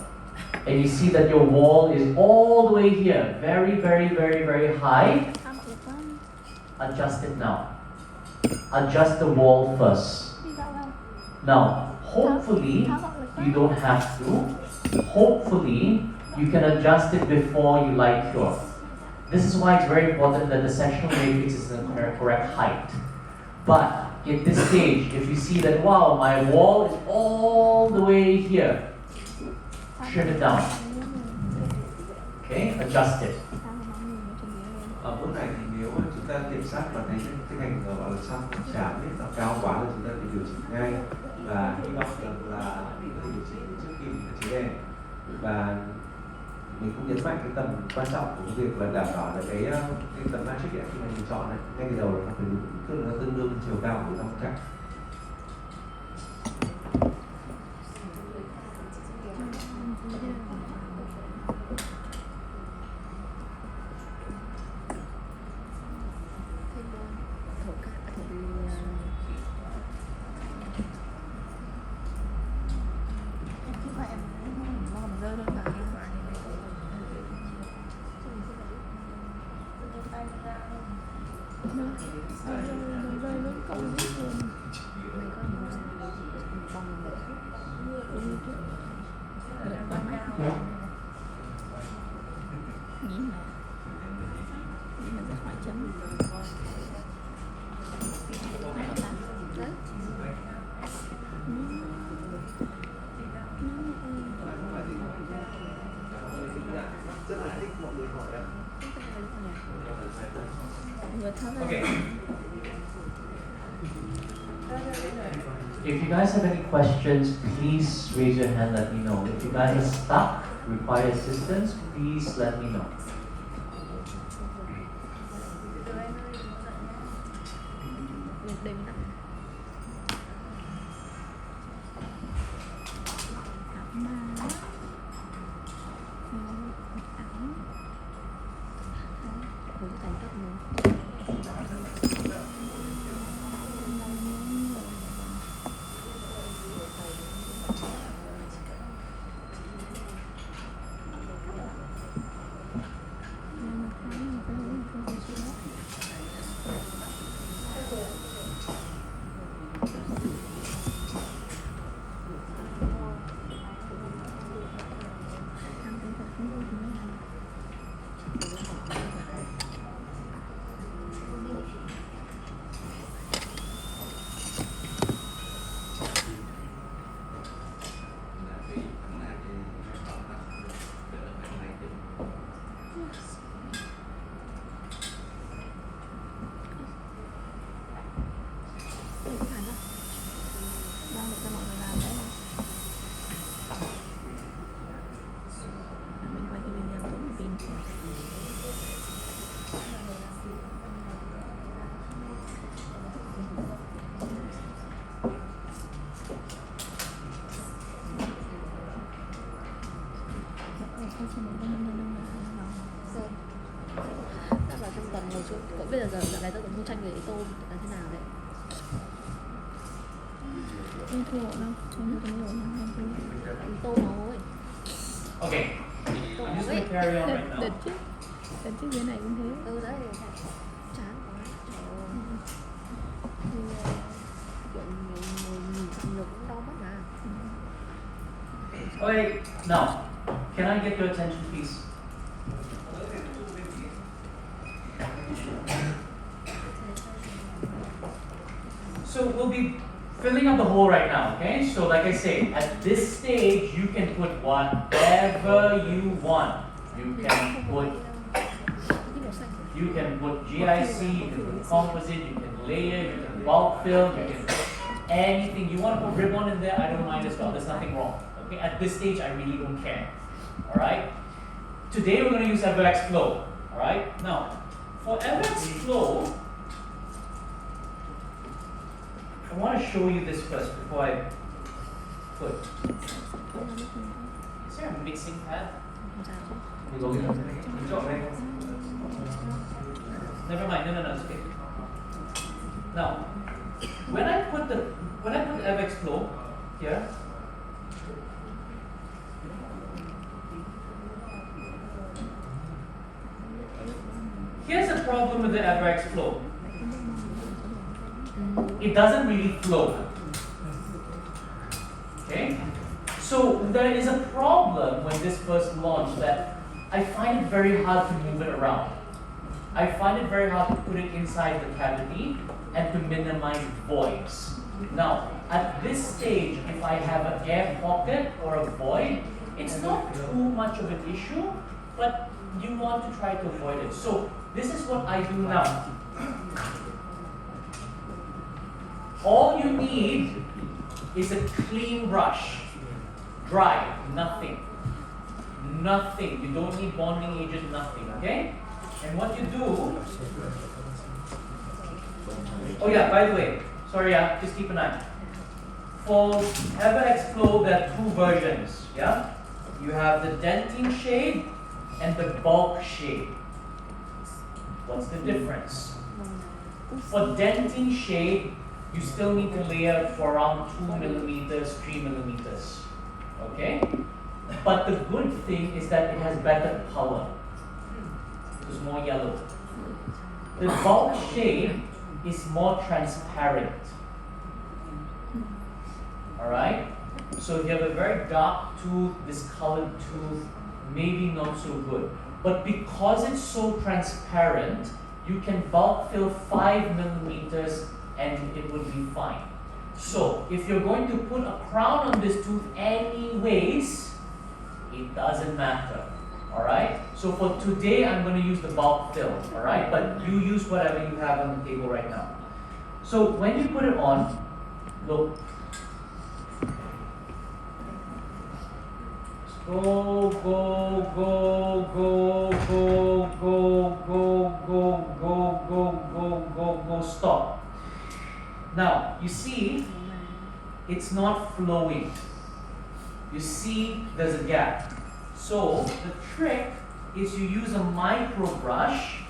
and you see that your wall is all the way here, very, very, very, very high, Tháo bạo lực quá. adjust it now. Adjust the wall first. Đi dạo vào. Now, hopefully, Tháo bạo lực quá. you don't have to. Hopefully, you can adjust it before you light cure. This is why it's very important that the sectional matrix is in the correct height. But at this stage, if you see that, wow, my wall is all the way here, trim it down. Okay, adjust it. Ở bước này thì nếu mà chúng ta kiểm soát và thấy cái thành gọi là sang chạm nó cao quá thì chúng ta phải điều chỉnh ngay, và hy vọng rằng là mình có thể điều chỉnh trước khi mình chế đèn. Và mình cũng nhấn mạnh cái tầm quan trọng của cái việc là đảm bảo là cái tầm matrix ấy, khi mà mình chọn này ngay từ đầu là nó phải đúng, tức là nó tương đương chiều cao của dòng cạnh. Okay. If you guys have any questions, please raise your hand, let me know. If you guys are stuck, require assistance, please let me know. Bây giờ giờ này tôi cũng mua tranh về tô là thế nào đấy? Em thua đâu, em mua cái nhiều lắm, tô máu ấy. Okay. I'm just going to carry on right now. Đợt trước dưới này cũng thế. Đấy, chán quá. Nhiều cũng đau mắt mà. Okay, now, can I get your attention, please? So we'll be filling up the hole right now, okay? So like I say, at this stage, you can put whatever you want. You can put GIC, you can put composite, you can layer, you can bulk fill, you can anything. You want to put ribbon in there, I don't mind as well. There's nothing wrong. Okay, at this stage, I really don't care. Alright? Today we're going to use EverX Flow. Alright? Now, for EverX Flow, I want to show you this first before I put. Is there a mixing pad? Never mind. No, it's okay. Now, when I put EverX Flow here, problem with the EverX flow? It doesn't really flow. Okay? So there is a problem when this first launched that I find it very hard to move it around. I find it very hard to put it inside the cavity and to minimize voids. Now, at this stage, if I have an air pocket or a void, it's not too much of an issue, but you want to try to avoid it. So this is what I do now. All you need is a clean brush. Dry, nothing. Nothing. You don't need bonding agent, nothing, okay? And what you do... Oh yeah, by the way, sorry, just keep an eye. For EverX Flow, there are two versions, yeah? You have the dentine shade and the bulk shade. What's the difference? For dentine shade, you still need to layer for around 2 millimeters, 3 millimeters. Okay? But the good thing is that it has better power. It's more yellow. The bulk shade is more transparent. Alright? So if you have a very dark tooth, discolored tooth, maybe not so good. But because it's so transparent, you can bulk fill 5 millimeters and it would be fine. So if you're going to put a crown on this tooth anyways, it doesn't matter. Alright? So for today, I'm going to use the bulk fill. Alright? But you use whatever you have on the table right now. So when you put it on, look. Go, go, go, go, go, go, go, go, go, go, go, go, stop. Now, you see, it's not flowing. You see, there's a gap. So, the trick is you use a micro brush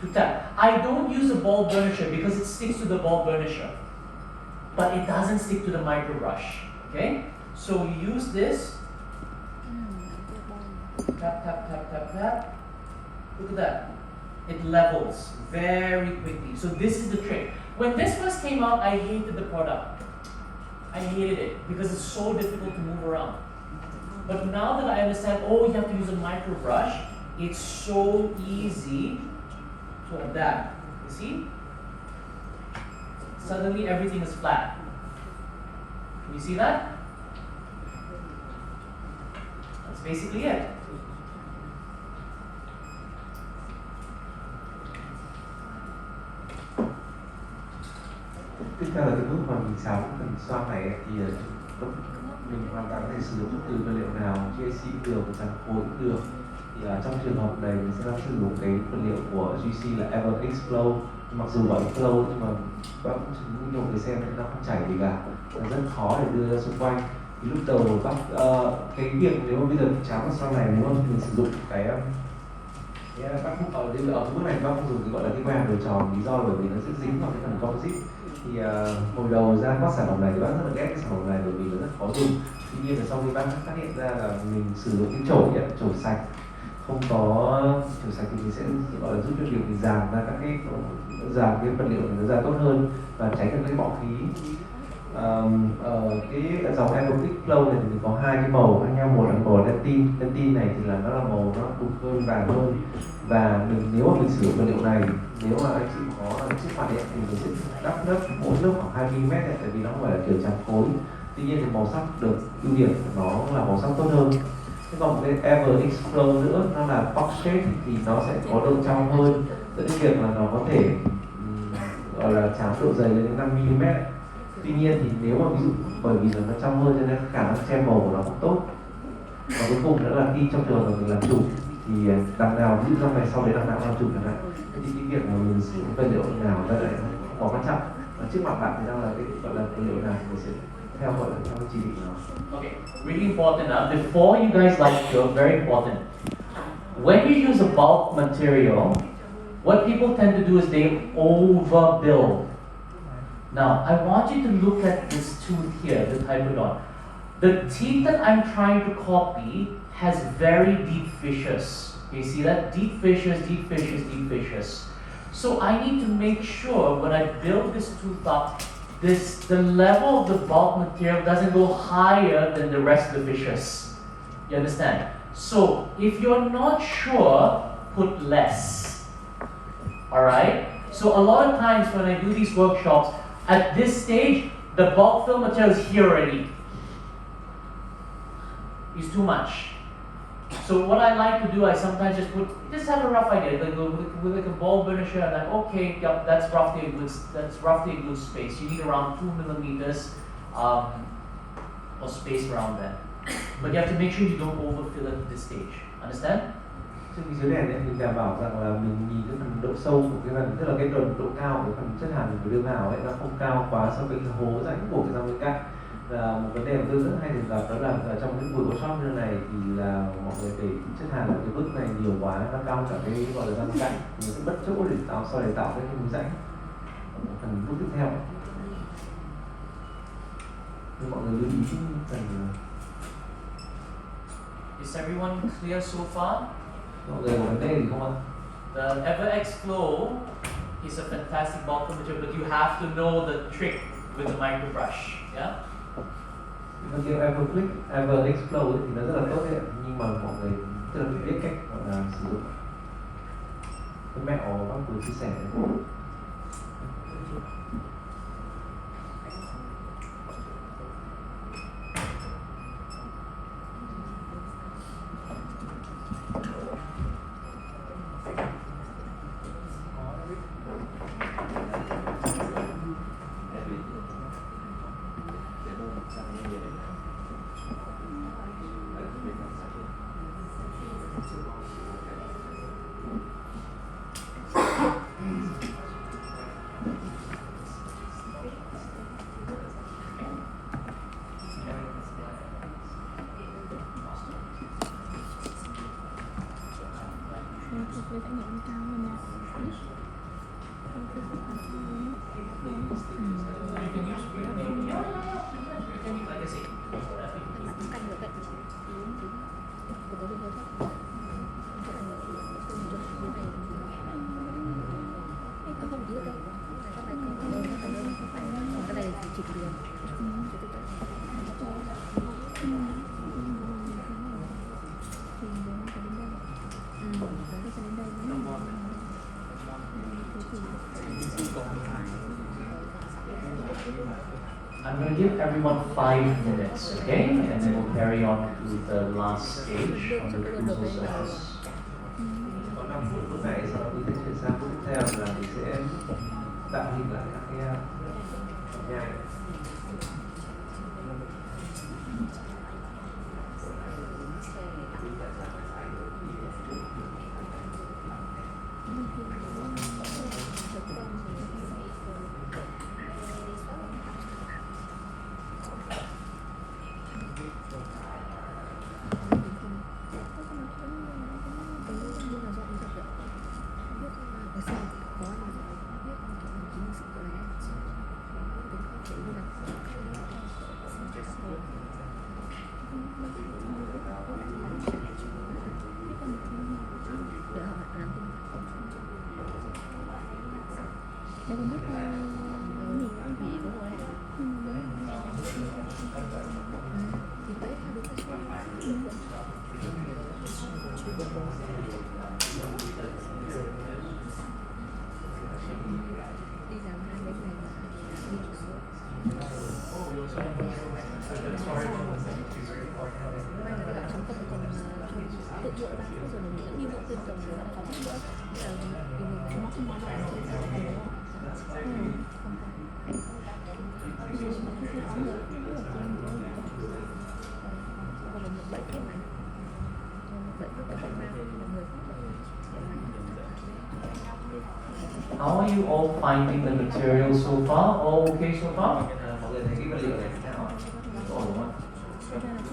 to tap. I don't use a ball burnisher because it sticks to the ball burnisher. But it doesn't stick to the micro brush. Okay? So, you use this. Tap, tap, tap, tap, tap. Look at that. It levels very quickly. So this is the trick. When this first came out, I hated the product. I hated it because it's so difficult to move around. But now that I understand, oh, you have to use a micro brush, it's so easy to adapt. You see? Suddenly everything is flat. Can you see that? That's basically it. Tiếp theo là cái bước mà mình xáo phần xoang này ấy, thì mình hoàn toàn có thể sử dụng bất cứ vật liệu nào, GC cũng được, tràm khối cũng được. Thì trong trường hợp này mình sẽ sử dụng cái vật liệu của GC là EverX Flow. Mặc dù gọi là Flow nhưng mà bác cũng chứng nhiều người xem thì nó không chảy gì cả, nó rất khó để đưa ra xung quanh. Thì lúc đầu bác cái việc nếu mà bây giờ cháo vào xoang này, nếu mà mình sử dụng cái bác cũng ở đây ở bước này bác không dùng cái gọi là cái que hàn đồ tròn, lý do là bởi vì nó rất dính vào cái phần composite. Thì hồi đầu ra mắt sản phẩm này thì bác rất là ghét cái sản phẩm này bởi vì nó rất khó dùng. Tuy nhiên là sau khi bác phát hiện ra là mình sử dụng cái chổi sạch, không có chổi sạch thì mình sẽ gọi là giúp cho việc mình dàn ra các cái vật liệu này nó ra tốt hơn và tránh được cái bọ khí. Cái dòng EverX Flow này thì mình có hai cái màu khác nhau, một là màu dentine này thì là nó là màu nó đục hơn, vàng hơn. Và nếu mà mình sử dụng vật liệu này, nếu mà anh chị có chiếc mặt điện thì mình sẽ đắp lớp mỗi lớp khoảng 2 mm này, tại vì nó không phải là kiểu tràm khối. Tuy nhiên thì màu sắc được ưu điểm của nó là màu sắc tốt hơn. Thế còn cái EverX Flow nữa, nó là box shape thì nó sẽ có độ trong hơn, dẫn đến việc là nó có thể gọi là chám độ dày lên đến 5 mm. Tuy nhiên thì nếu mà ví dụ bởi vì là nó trong hơn cho nên khả năng che màu của nó cũng tốt. Và cuối cùng nữa là khi trong trường hợp mình làm chủ thì đằng nào ví dụ trong này sau đấy đằng nào làm chủ chẳng hạn, thì cái việc mà mình sử dụng vật liệu nào ra đây không có quan trọng. Và trước mặt bạn thì đang là cái gọi là vật liệu nào mình sẽ theo gọi là theo cái chỉ định nào. Okay, really important. Before you guys like go, very important. When you use a bulk material, what people tend to do is they overbuild. Now, I want you to look at this tooth here, the typodont. The teeth that I'm trying to copy has very deep fissures. You see that? Deep fissures, deep fissures, deep fissures. So I need to make sure when I build this tooth up, the level of the bulk material doesn't go higher than the rest of the fissures. You understand? So if you're not sure, put less. Alright? So a lot of times when I do these workshops, at this stage, the bulk fill material is here already. It's too much. So what I like to do, I sometimes just have a rough idea, like with like a ball burnisher, and like, okay, yep, that's roughly a good space. You need around 2 millimeters of space around that. But you have to make sure you don't overfill it at this stage. Understand? Trước khi dưới đèn ấy, mình đảm bảo rằng là mình nhìn cái phần độ sâu của cái phần, tức là cái độ cao của phần chất hàn mình phải đưa vào ấy nó không cao quá so với cái hố rãnh của cái răng bên cạnh. Là một vấn đề mà tôi rất hay thường gặp đó là trong cái buổi workshop như này thì là mọi người để chất hàn ở cái bước này nhiều quá, nó cao cả cái gọi là răng bên cạnh, mình sẽ mất chỗ để tạo cái hố rãnh ở phần bước tiếp theo. Nhưng mọi người lưu ý phần. Is everyone clear so far? Mọi người có vấn đề gì không ạ? The EverX Flow is a fantastic bulk fill material, but you have to know the trick with the micro brush. Yeah? Nó kêu EverX Flow thì nó rất là tốt đấy, nhưng mà mọi người tức là phải biết cách gọi là sử dụng. Cái mẹo bác vừa chia sẻ đấy. Tôi sẽ nhảy cao hơn nha. Cái này chỉ đường. I'm going to give everyone 5 minutes, okay? And then we'll carry on to the last stage on the occlusal surface. Còn 5 phút lúc này sau đó mình sẽ chuyển sang bước tiếp theo là mình sẽ tạo hình lại các cái nhai. Đây không biết gì Đúng rồi. Thì đấy là đúng đi làm 2 bên này đi một số. May là các bạn chúng không còn tự dựa ra, rồi mình dẫn đi bộ tuyên cầm rồi có thích nữa. Bây giờ thì mình nó không có lại How are you all finding the material so far? All okay so far? Mọi người thấy cái vật liệu này thế nào? Ổn đúng không?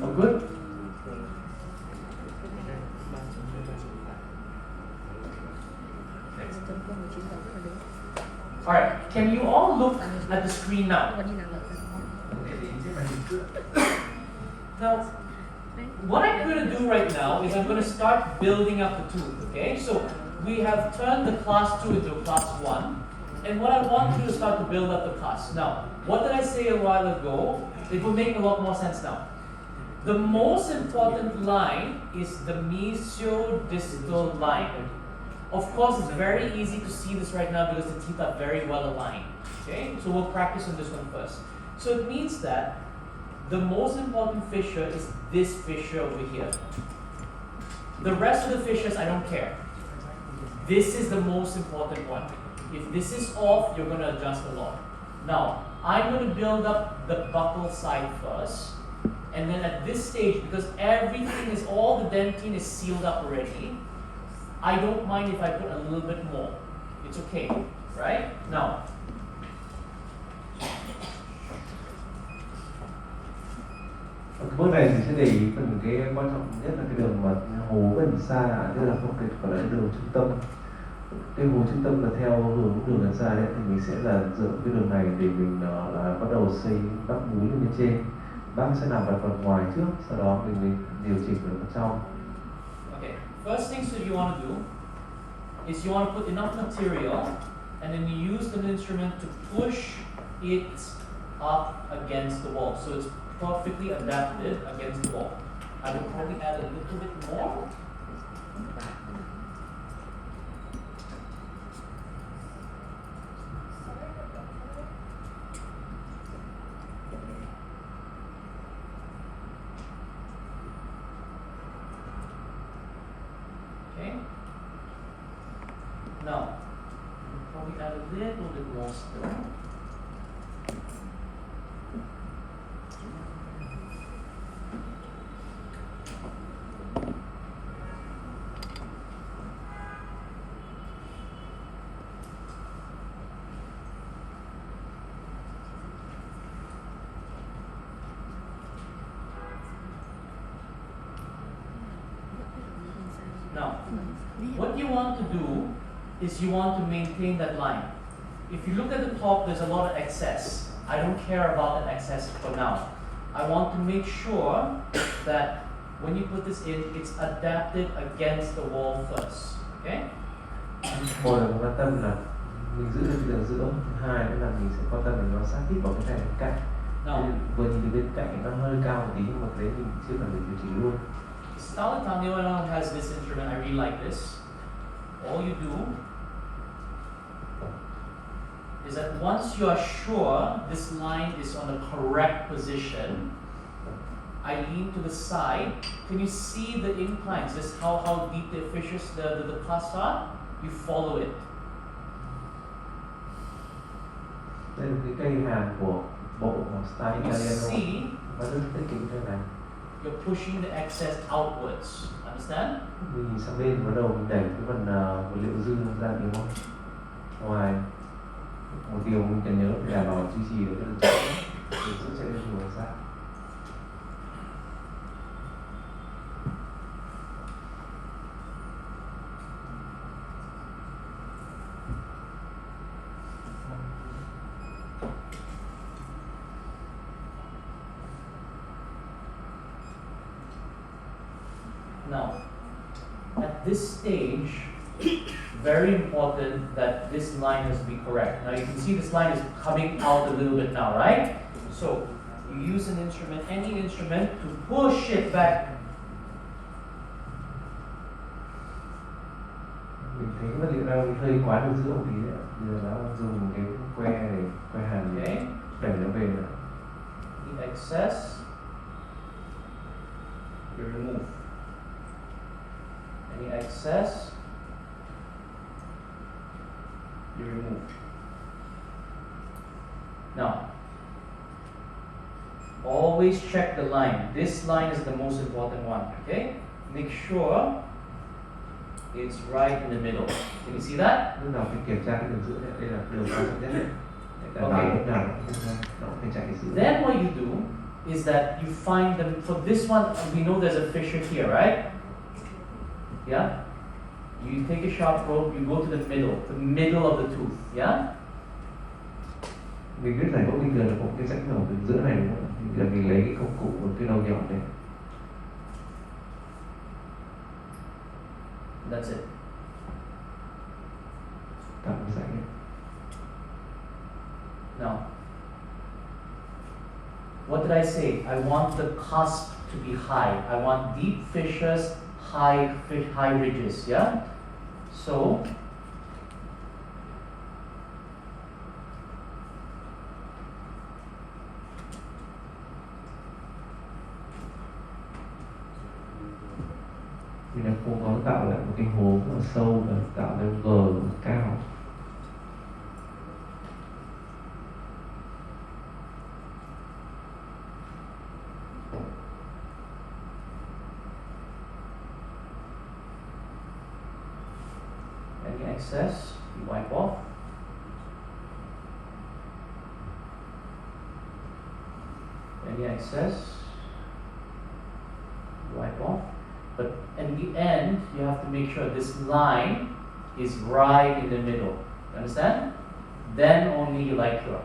Oh, good. Alright, can you all look at the screen now? Now, what I'm going to do right now is I'm going to start building up the tooth, okay? So, we have turned the class 2 into a class 1. And what I want to do is start to build up the class. Now, what did I say a while ago? It will make a lot more sense now. The most important line is the mesiodistal line. Of course, it's very easy to see this right now because the teeth are very well aligned. Okay, so we'll practice on this one first. So it means that the most important fissure is this fissure over here. The rest of the fissures, I don't care. This is the most important one. If this is off, you're going to adjust a lot. Now, I'm going to build up the buccal side first. And then at this stage, because everything is, all the dentine is sealed up already, I don't mind if I put a little bit more. It's okay, right? Now, cái bước này thì sẽ để ý phần cái quan trọng nhất là cái đường mà hố gần xa, tức là một cái gọi là đường trung tâm. Cái hố trung tâm là theo hướng đường gần xa đấy, thì mình sẽ là dựa cái đường này để mình là bắt đầu xây bắp múi lên bên trên. Bác sẽ làm vào phần ngoài trước, sau đó mình điều chỉnh vào phần trong. Okay, first things that you want to do is you want to put enough material and then you use an instrument to push it up against the wall. So it's perfectly adapted against the wall. I would probably add a little bit more. Okay. Now, we'll probably add a little bit more still. Now, what you want to do is you want to maintain that line. If you look at the top, there's a lot of excess. I don't care about that excess for now. I want to make sure that when you put this in, it's adapted against the wall first. Okay? Một là quan tâm là mình giữ được cái đường giữa. Thứ hai nữa là mình sẽ quan tâm là nó sát tiếp vào cái này bên cạnh. Vừa nhìn từ bên cạnh nó hơi cao một tí, nhưng mà cái đấy mình chưa cần phải điều chỉnh luôn. Style has this instrument. I really like this. All you do is that once you are sure this line is on the correct position, I lean to the side. Can you see the inclines? Just how deep the fissures, the class are? You follow it. Đây là cái cây hàn của bộ style You Italian see, nó rất thích cái như này. you're pushing the excess outwards. Understand? Mình nhìn sang bên, bắt đầu mình đẩy cái phần vật liệu dư ra, đúng không? Ngoài một điều mình cần nhớ phải đảm bảo duy trì được cái đường sẽ lên đường ra. Now, at this stage, very important that this line has to be correct. Now you can see this line is coming out a little bit now, right? So you use an instrument, any instrument, to push it back. Mình thấy cái vật liệu đang hơi quá đường giữa một tí nữa. Bây giờ nó dùng cái que để que hàn để Okay? đẩy nó về nữa. The excess, you remove. Any excess, you remove. Now, always check the line. This line is the most important one, okay? Make sure it's right in the middle. Can you see that? Lúc nào phải kiểm tra cái đường giữa này, đây là đường quan trọng nhất. Để đảm bảo lúc nào nó phải chạy giữa. Then what you do is that you find them. For this one, we know there's a fissure here, right? Yeah? You take a sharp probe, you go to the middle of the tooth, yeah? Mình biết giải phẫu bình thường là có cái rãnh nhỏ từ giữa này đúng không? Thì là mình lấy cái công cụ một cái đầu nhỏ này. That's it. What did I say? I want the cusp to be high. I want deep fissures, high ridges, yeah? So, Mình đã cố gắng tạo lại một cái hố rất là sâu và tạo ra G cao. any excess, you wipe off. Any excess, wipe off. But in the end, you have to make sure this line is right in the middle. You understand? Then only you like cure.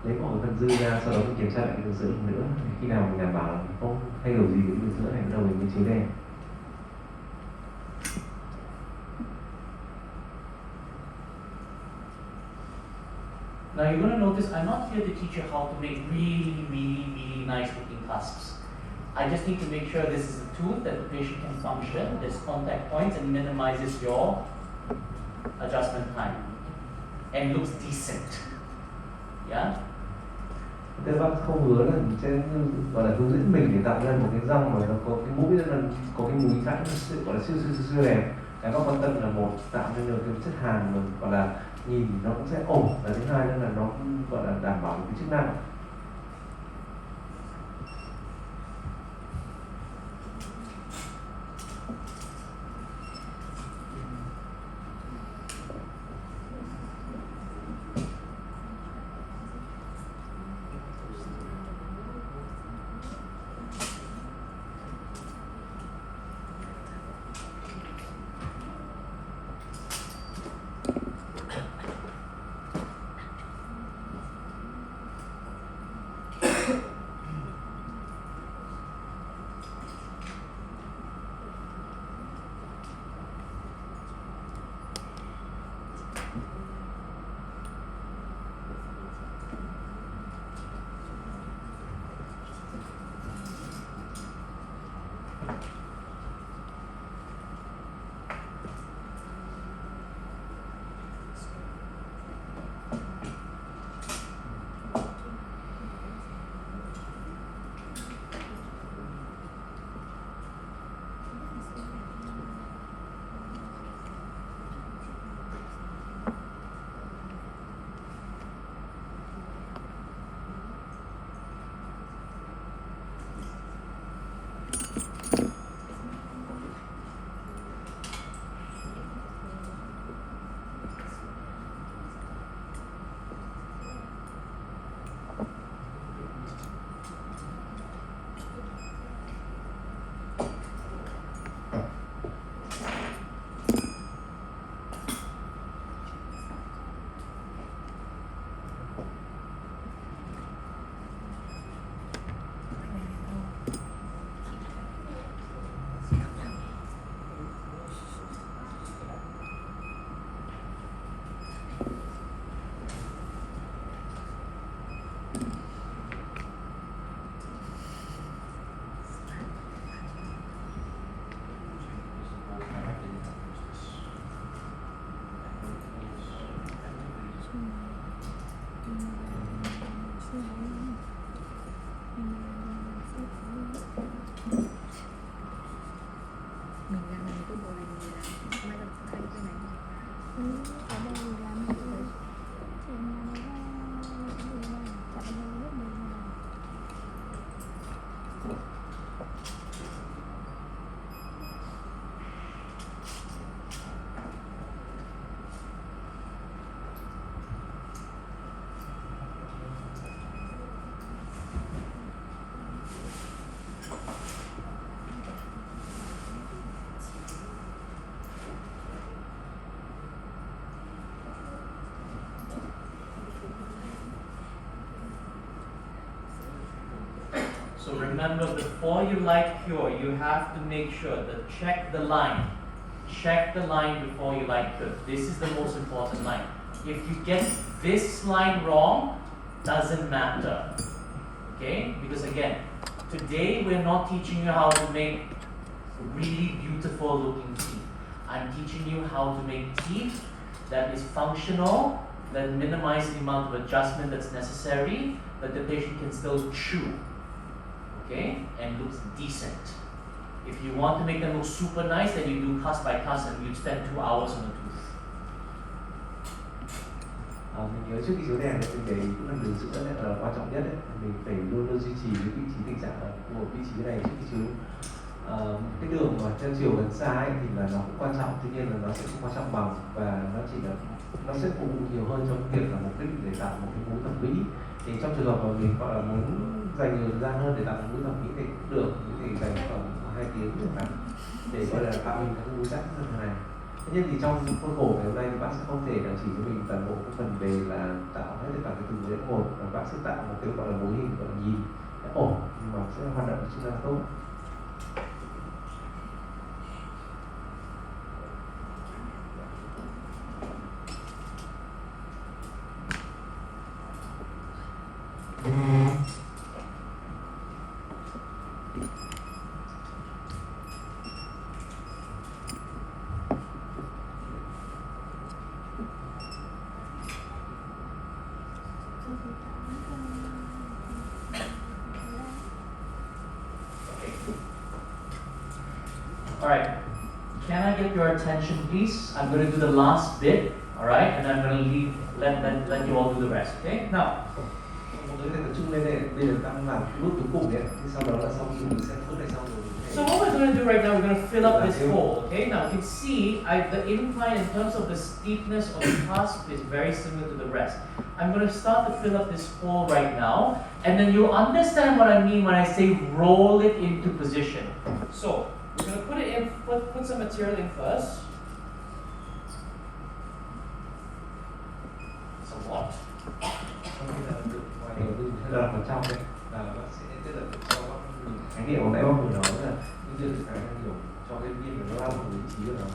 Lấy một phần dư ra, sau đó mình kiểm tra lại cái đường giữa lần nữa. Khi nào mình đảm bảo là mình không thay đổi gì với đường giữa này, bắt đầu mình mới chiếu đèn. Now you're going to notice I'm not here to teach you how to make really nice looking cusps. I just need to make sure this is a tooth that the patient can function, there's contact points and minimizes your adjustment time and looks decent. Yeah? Thế bác không hứa là sẽ gọi là hướng dẫn mình để tạo ra một cái răng mà nó có cái mũi, nó có cái mũi cắt gọi là siêu đẹp. Cái bác quan tâm là một, tạo nên được cái chất hàn mà gọi là nhìn nó cũng sẽ ổn, và thứ hai nữa là nó cũng gọi là đảm bảo cái chức năng. Mình làm cái bộ này mình làm mai làm thay cái này. Ở đây thì làm cái gì? Thì làm cái gì mà chọn đâu biết mình làm. So remember, before you light cure, you have to make sure that check the line. Check the line before you light cure. This is the most important line. If you get this line wrong, doesn't matter. Okay? Because again, today we're not teaching you how to make really beautiful looking teeth. I'm teaching you how to make teeth that is functional, that minimize the amount of adjustment that's necessary, but the patient can still chew, okay, and looks decent. If you want to make them look super nice, then you do cuss by cuss and you spend 2 hours on a tooth. Mình nhớ trước khi chiếu đèn thì mình để ý cũng là đường sữa này là quan trọng nhất đấy. Mình phải luôn luôn duy trì cái vị trí tình trạng của vị trí này trước khi chiếu. Cái đường mà theo chiều gần xa ấy thì là nó cũng quan trọng, tuy nhiên là nó sẽ không quan trọng bằng, và nó chỉ là nó sẽ phục vụ nhiều hơn trong việc là mục đích để tạo một cái mũi thẩm mỹ. Thì trong trường hợp mà mình gọi là muốn dành nhiều thời gian hơn để tạo một mũi thẩm mỹ thì cũng được, thì dành khoảng 2 tiếng chẳng hạn để gọi là tạo hình các mũi rãnh như thế này. Thế nhưng thì trong khuôn khổ ngày hôm nay thì bác sẽ không thể chỉ cho mình toàn bộ cái phần về là tạo hết tất cả cái từng mũi một, và bác sẽ tạo một cái gọi là mô hình gọi là nhìn ổn nhưng mà sẽ hoạt động chức năng tốt. Alright, can I get your attention please? I'm going to do the last bit, alright, and I'm going to let you all do the rest, okay? Now, Tôi tập trung lên đây, bây giờ đang làm cái bước cuối cùng đấy, thì sau đó là sau khi mình xem bước này xong rồi. so what we're going to do right now, we're going to fill up this hole, okay? Now you can see the incline in terms of the steepness of the cusp is very similar to the rest. I'm going to start to fill up this hole right now, and then you'll understand what I mean when I say roll it into position. So, we're going to put it in, put some material in first. Somewhat. Sau khi là được ngoài đầu tư hay là phần trong đấy, và bác sẽ tiếp tục cho bác mình khái niệm nãy bác vừa nói là những chưa được khả năng hiểu cho cái viên của nó lao vào vị trí của nó.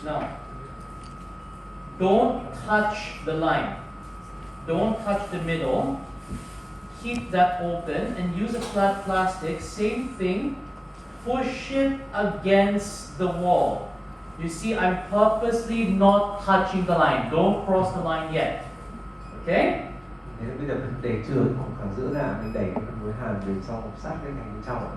Now, don't touch the line. Don't touch the middle. Keep that open and use a flat plastic. Same thing. Push it against the wall. You see, I'm purposely not touching the line. Don't cross the line yet. Okay? Thế bây giờ mình để chừa khoảng khoảng giữa ra, mình đẩy cái phần mũi hàm về sau, sát cái thành bên trong.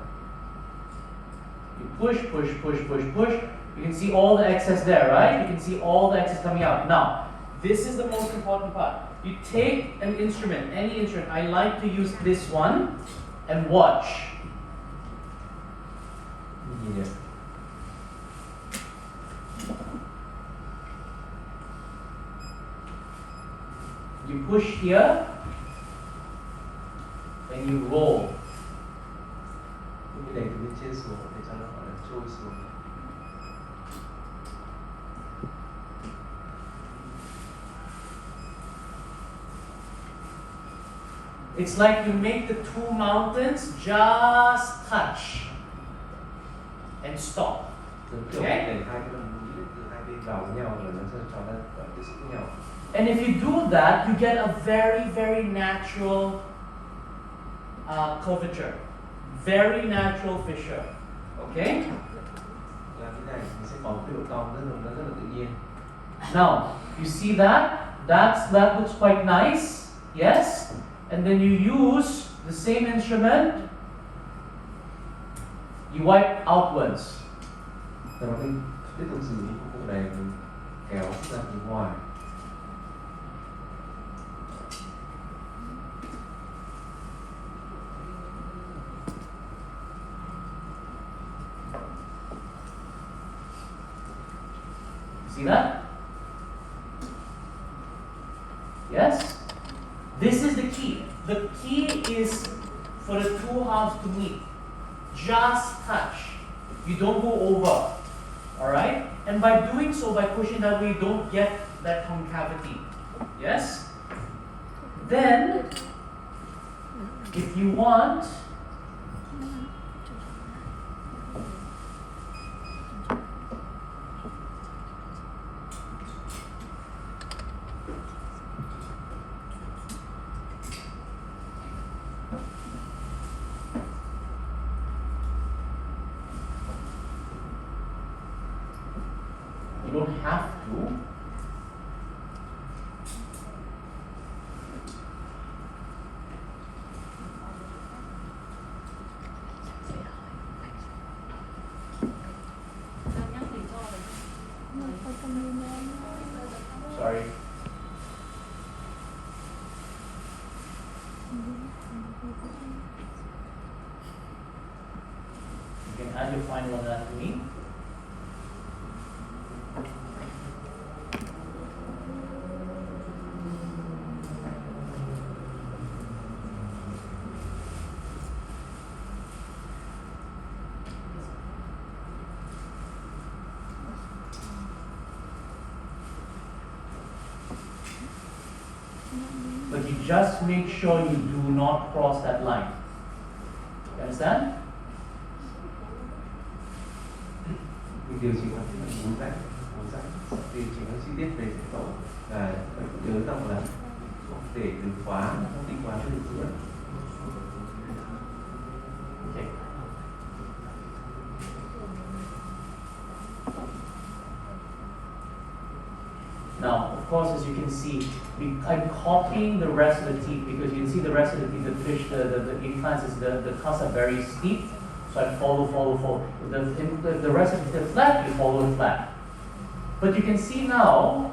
You push, push, push, push, push. You can see all the excess there, right? You can see all the excess coming out. Now, this is the most important part. You take an instrument, any instrument. I like to use this one and watch. Nhìn nhỉ? You push here and you roll. Mình đẩy từ bên trên xuống để cho nó gọi là trôi xuống. It's like you make the two mountains just touch and stop. Giống kiểu Okay. đẩy hai cái phần mũi từ hai bên vào với nhau rồi nó sẽ cho nó tiếp xúc với nhau. And if you do that, you get a very, very natural curvature, very natural fissure. Okay? Làm cái này mình sẽ có cái độ cong rất là tự nhiên. Now, you see that? That looks quite nice. Yes? And then you use the same instrument. You wipe outwards. Sau đó mình tiếp tục sử dụng công cụ này, mình kéo ra phía ngoài. See that? Yes? This is the key. The key is for the two halves to meet. Just touch. You don't go over. Alright? And by doing so, by pushing that way, you don't get that concavity. Yes? Then, if you want, you don't have to. Sorry. You can add your final anatomy. But you just make sure you do not cross that line. You understand? Mình điều chỉnh các mũi rãnh điều chỉnh các chi tiết về giải phẫu và phải nhớ rằng là không để từ khóa, không tinh khóa từ giữa. Okay. Now, of course, as you can see, I'm copying the rest of the teeth because you can see the rest of the teeth, the implants, the cuts are very steep. So I follow. If the rest of the flat, you follow it flat. But you can see now,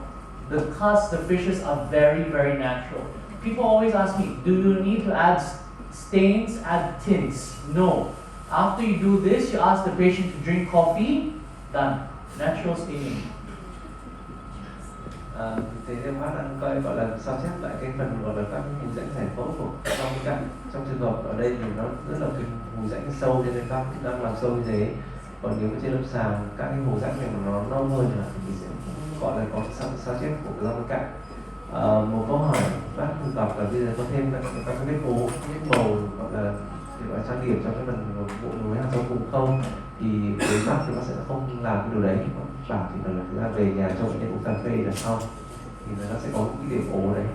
the cuts, the fissures are very, very natural. People always ask me, do you need to add stains, add tints? No. After you do this, you ask the patient to drink coffee, done. Natural staining. Thì em bác đang coi gọi là sao chép lại cái phần gọi là các vùng rãnh giải phẫu của trong cạnh. Trong trường hợp ở đây thì nó rất là cái vùng rãnh sâu cho nên bác đang làm sâu như thế. Còn nếu trên lâm sàng các cái vùng rãnh này mà nó nâu hơn thì mình sẽ gọi là có sao chép của cái răng bên cạnh. Một câu hỏi bác thường gặp là bây giờ có thêm các vết ố, vết màu gọi là để gọi trang điểm trong cái phần bộ nối hạt răng cùng không? Thì với bác thì bác sẽ không làm cái điều đấy. Bảo thì là thực ra về nhà cho bệnh nhân uống cà phê là xong thì nó sẽ có những cái điểm ố đấy.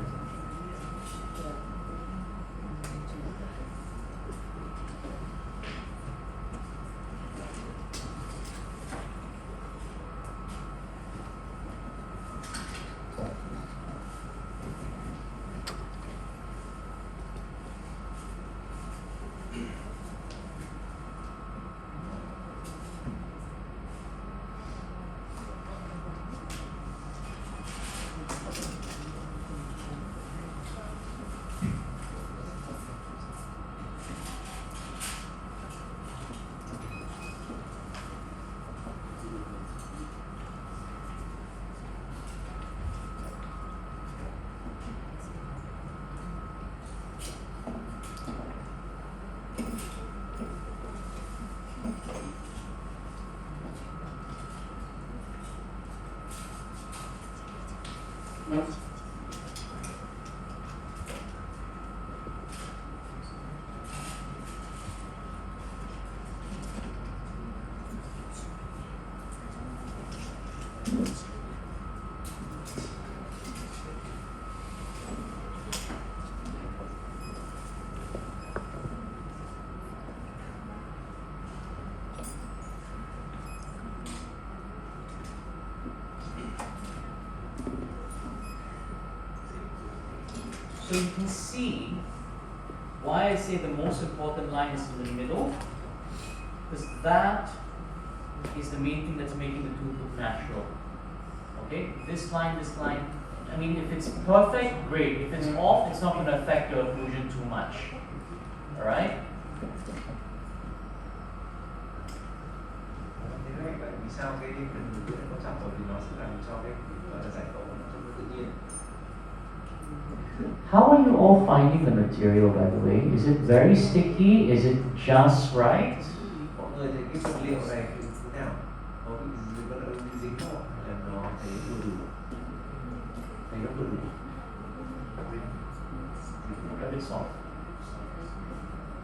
So you can see why I say the most important line is in the middle, because that is the main thing that's making the tooth look natural. Okay, this line, I mean, if it's perfect, great. If it's off, it's not going to affect your occlusion too much. Alright? Vì sao cái phần có chặt rồi thì nó sẽ làm cho cái gọi là giải phẫu nó không tự nhiên. How are you all finding the material, by the way? Is it very sticky? Is it just right? Mọi người thấy cái vật liệu này như thế nào? Có bị dính không? Hay là nó thấy vừa đủ? Thấy nó vừa đủ? A bit soft.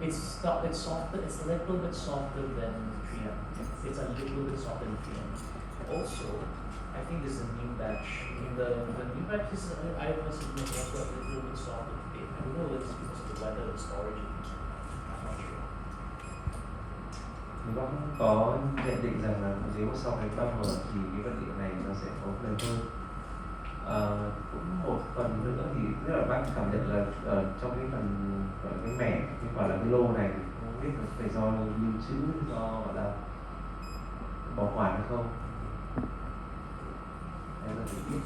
It's softer. It's a little bit softer than 3M. It's a little bit softer than 3M. Also, I think this is a new batch. The new batch is I was also a little bit softer today. I don't know if it's because of the weather and storage. I'm not sure. Thì bác có nhận định rằng là nếu mà sau cái 3 mở thì cái vật liệu này nó sẽ có mềm hơn. Cũng một phần nữa thì rất là bác cảm nhận là ở trong cái phần gọi là cái mẻ, cái gọi là cái lô này thì không biết là phải do lưu trữ, do gọi là bảo quản hay không. Em là phải biết.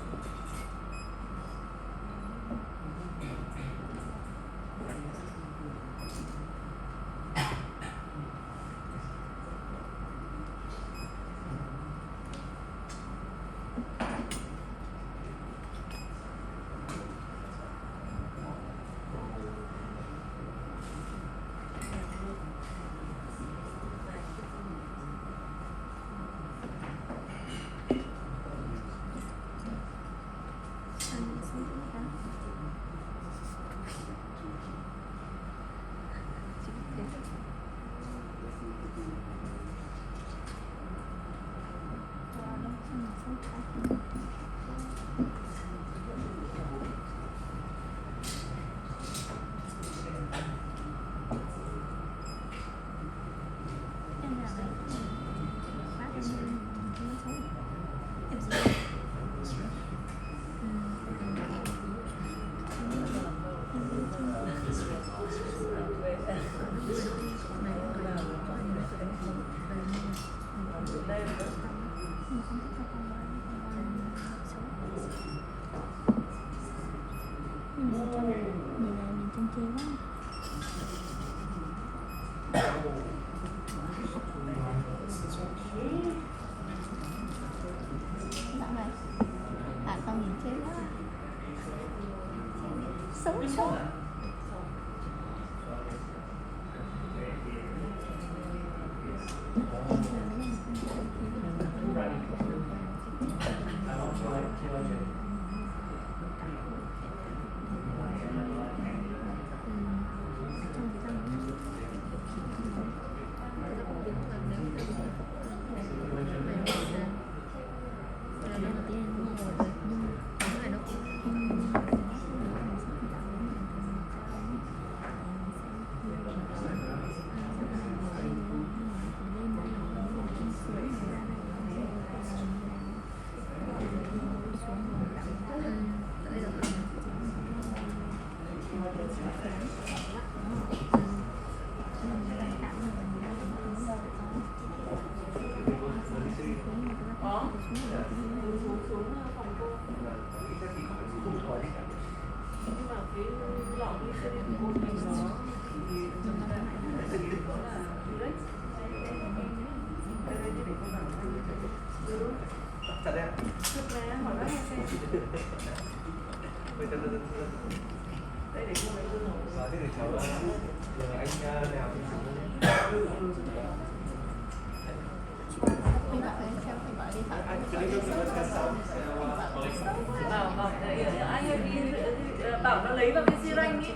Bảo nó lấy vào cái xi ranh đi.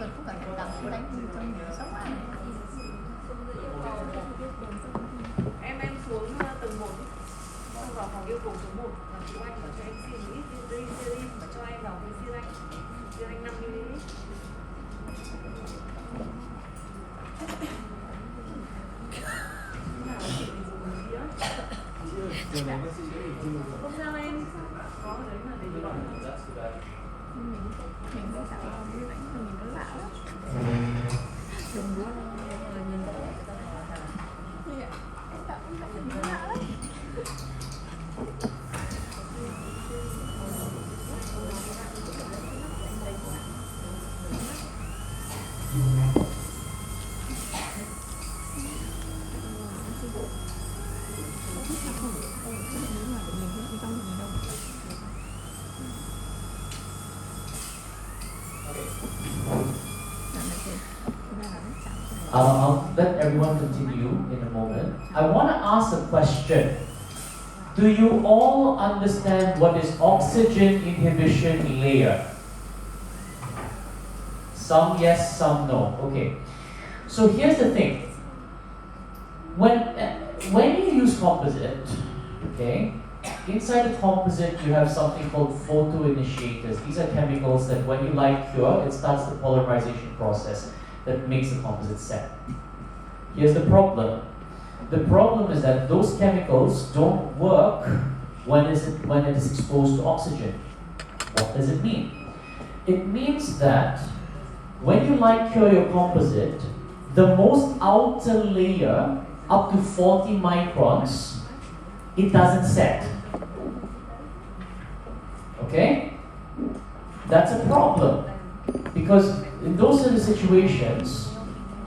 Em xuống tầng 1 xong vào phòng yêu cầu số 1 và chị Oanh bảo cho em xin một ít glycerin và cho em vào cái xi ranh 5ml. Không sao em, có ở đấy mà để chị bảo. Mình có tạo cái bánh mà mình nó lạ lắm. Đừng buồn rồi nhìn thấy em tạo cái bánh mình nó lạ lắm. I'll let everyone continue in a moment. I want to ask a question. Do you all understand what is oxygen inhibition layer? Some yes, some no. Okay. So here's the thing. When you use composite, okay, inside the composite you have something called photoinitiators. These are chemicals that when you light cure, it starts the polymerization process that makes the composite set. Here's the problem. The problem is that those chemicals don't work when it is exposed to oxygen. What does it mean? It means that when you light cure your composite, the most outer layer, up to 40 microns, it doesn't set. Okay? That's a problem. Because in those sort of situations,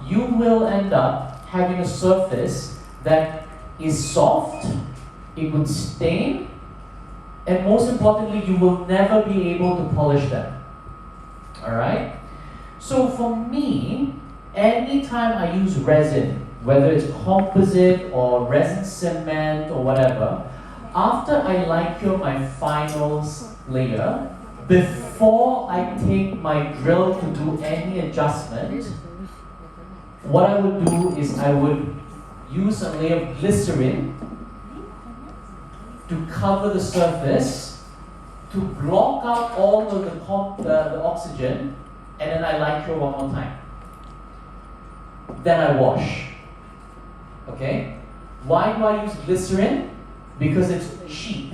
you will end up having a surface that is soft, it would stain, and most importantly, you will never be able to polish them. Alright? So for me, anytime I use resin, whether it's composite or resin cement or whatever, after I light cure my final layer, before I take my drill to do any adjustment, what I would do is I would use a layer of glycerin to cover the surface, to block out all of the oxygen, and then I light cure one more time. Then I wash. Okay? Why do I use glycerin? Because it's cheap.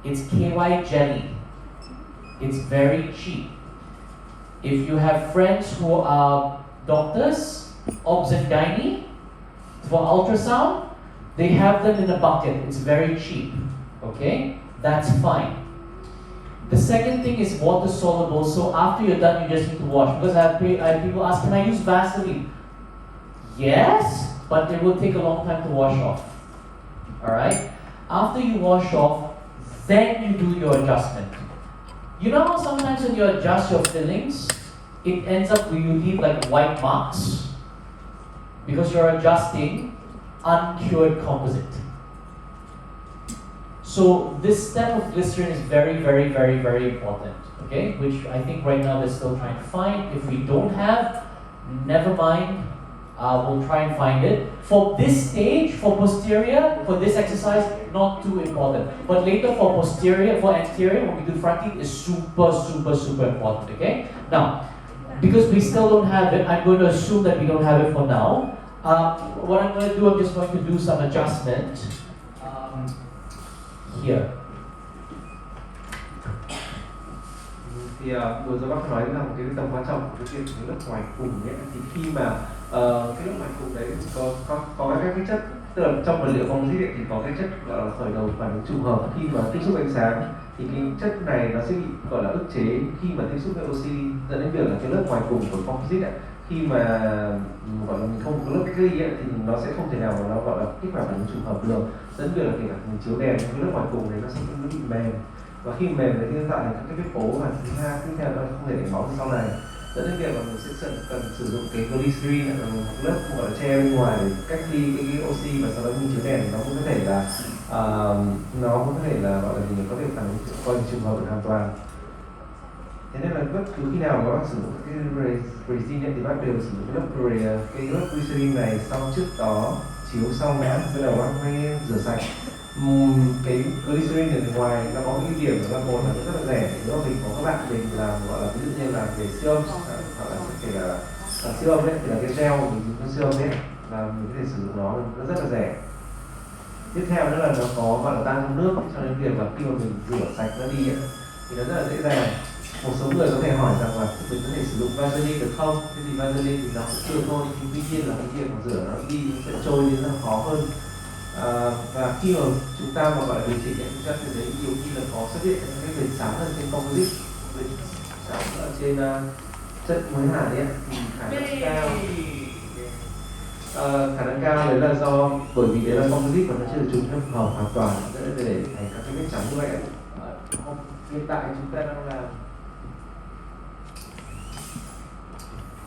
It's KY jelly. It's very cheap. If you have friends who are doctors, obs and gynae, for ultrasound, they have them in a bucket. It's very cheap. Okay? That's fine. The second thing is water soluble. So after you're done, you just need to wash. Because I have people ask, can I use Vaseline? Yes, but it will take a long time to wash off. Alright? After you wash off, then you do your adjustment. You know how sometimes when you adjust your fillings, it ends up where you leave like white marks? Because you're adjusting uncured composite. So this step of glycerin is very, very, very, very important. Okay? Which I think right now they're still trying to find. If we don't have, never mind. We'll try and find it. For this stage, for posterior, for this exercise, not too important. But later for posterior, for anterior, when we do front teeth, is super, super, super important. Okay? Now, because we still don't have it, I'm going to assume that we don't have it for now. What I'm going to do, I'm just going to do some adjustment here. Thì vừa rồi bác nói là một cái tầm quan trọng của cái lớp ngoài cùng ấy, thì khi mà cái lớp ngoài cùng đấy có các cái chất, tức là trong vật liệu composite thì có cái chất gọi là khởi đầu phản ứng trùng hợp. Khi mà tiếp xúc ánh sáng thì cái chất này nó sẽ bị gọi là ức chế khi mà tiếp xúc với oxy, dẫn đến việc là cái lớp ngoài cùng của composite ấy, khi mà gọi là mình không có lớp cách ly ấy, thì nó sẽ không thể nào mà nó gọi là kích hoạt phản ứng trùng hợp được, dẫn việc là kể cả mình chiếu đèn cái lớp ngoài cùng này nó sẽ bị mềm, và khi mềm thì nó tạo thành các cái vết ố, và thứ hai nó không thể để máu sau này, dẫn đến việc là mình sẽ cần sử dụng cái glycerin là một lớp gọi là che bên ngoài để cách ly cái oxy, và sau đó mình chiếu đèn nó cũng có thể là gọi là gì, có thể phản ứng coi trường hợp hoàn toàn. Thế nên là bất cứ khi nào mà bác sử dụng cái resin thì bác đều sử dụng cái lớp glycerin này, xong trước đó chiếu xong đã, bây giờ bác mới rửa sạch. Cái glycerin ở ngoài nó có cái ưu điểm là một là nó rất là rẻ. Nếu mà mình có các bạn mình làm gọi là ví dụ như là về siêu âm, hoặc là kể là siêu âm ấy, thì là cái gel mình dùng cái siêu âm ấy là mình có thể sử dụng nó rất là rẻ. Tiếp theo nữa là nó có gọi là tan trong nước, cho nên việc là khi mà mình rửa sạch nó đi ấy, thì nó rất là dễ dàng. Một số người có thể hỏi rằng là mình có thể sử dụng Vaseline được không? Thế thì Vaseline thì nó cũng được thôi, nhưng tuy nhiên là cái việc mà rửa nó đi nó sẽ trôi đi rất là khó hơn. Và khi mà chúng ta mà gọi là điều chỉnh, chúng ta sẽ thấy nhiều khi là có xuất hiện những cái vệt sáng ở trên composite, vệt sáng ở trên chất mới hàn ấy, thì khả năng cao đấy là do bởi vì đấy là composite và nó chưa được trùng hợp hoàn toàn, dẫn đến để thành các cái vết trắng như vậy. Hiện tại chúng ta đang làm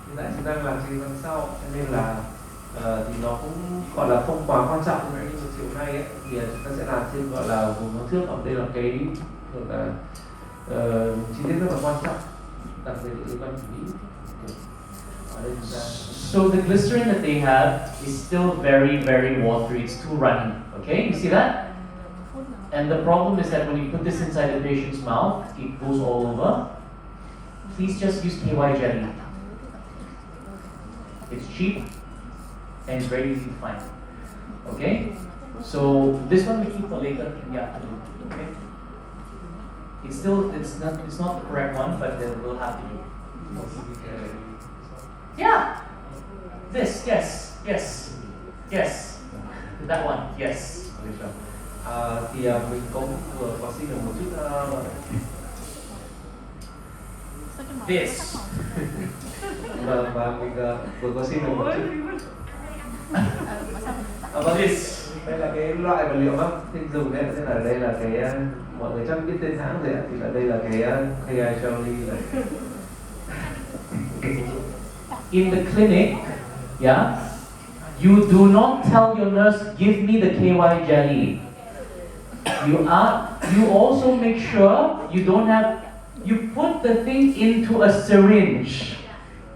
hiện tại chúng ta đang làm trên răng sau, cho nên là thì nó cũng gọi là không quá quan trọng, nhưng mà chiều nay ấy, thì chúng ta sẽ làm trên gọi là vùng nó trước. Còn đây là cái gọi là chi tiết rất là quan trọng, đặc biệt là liên quan đến Mỹ. Ở đây chúng ta So the glycerin that they have is still very, very watery. It's too runny. Okay, you see that? And the problem is that when you put this inside the patient's mouth, it goes all over. Please just use KY jelly. It's cheap and it's very easy to find. Okay? So this one we keep for later in the afternoon. Okay? It's not the correct one, but then we'll have to do. Yeah. This, yes. That one, yes. thì mình cũng vừa có xin được một chút This. và mình vừa có xin được một chút vâng, This. đây là cái loại vật liệu bác thích dùng đấy, tức là đây là cái mọi người chắc biết tên hãng rồi ạ, thì là đây là cái KI Charlie này. In the clinic, yeah, you do not tell your nurse, give me the KY jelly. You also make sure you put the thing into a syringe.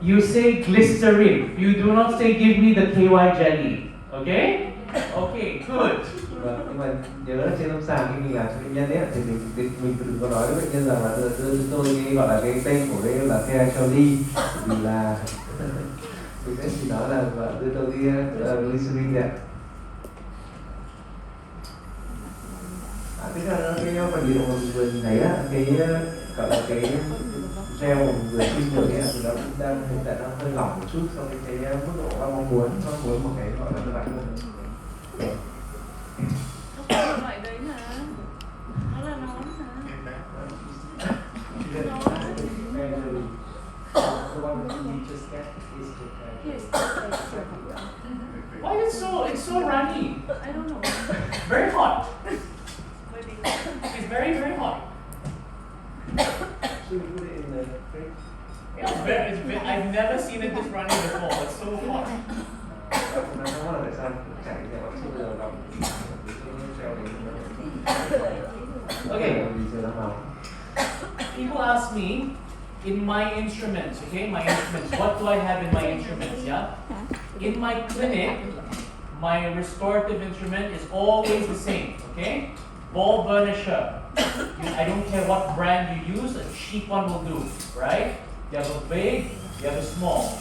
You say glycerin. You do not say, give me the KY jelly. Okay? Okay, good. Vâng, nhưng mà nhớ là trên lâm sàng khi mình làm cho bệnh nhân ấy, thì mình đừng có nói với bệnh nhân rằng là đưa tôi cái gọi là cái tên của cái là KI Charlie, vì là mình sẽ chỉ nói là đưa tôi cái glycerin này. Tức là cái vật liệu mà mình vừa nhìn thấy á, cái gọi là cái gel mà mình vừa xin được ấy, thì nó cũng đang hiện tại nó hơi lỏng một chút so với cái mức độ mà mong muốn một cái gọi là các bạn hơn. Không phải đấy mà nó là nón mà. Why is it's so runny? I don't know. Very hot. Maybe. It's very, very hot. So you put it in the fridge? I've never seen it this runny before. It's so hot. Nó không là tại sao chảy thì họ chưa bao giờ làm gel đấy. Okay. Vì chưa nó màu. People ask me, in my instruments, what do I have in my instruments, yeah? In my clinic, my restorative instrument is always the same, okay? Ball burnisher. I don't care what brand you use, a cheap one will do, right? You have a big, you have a small.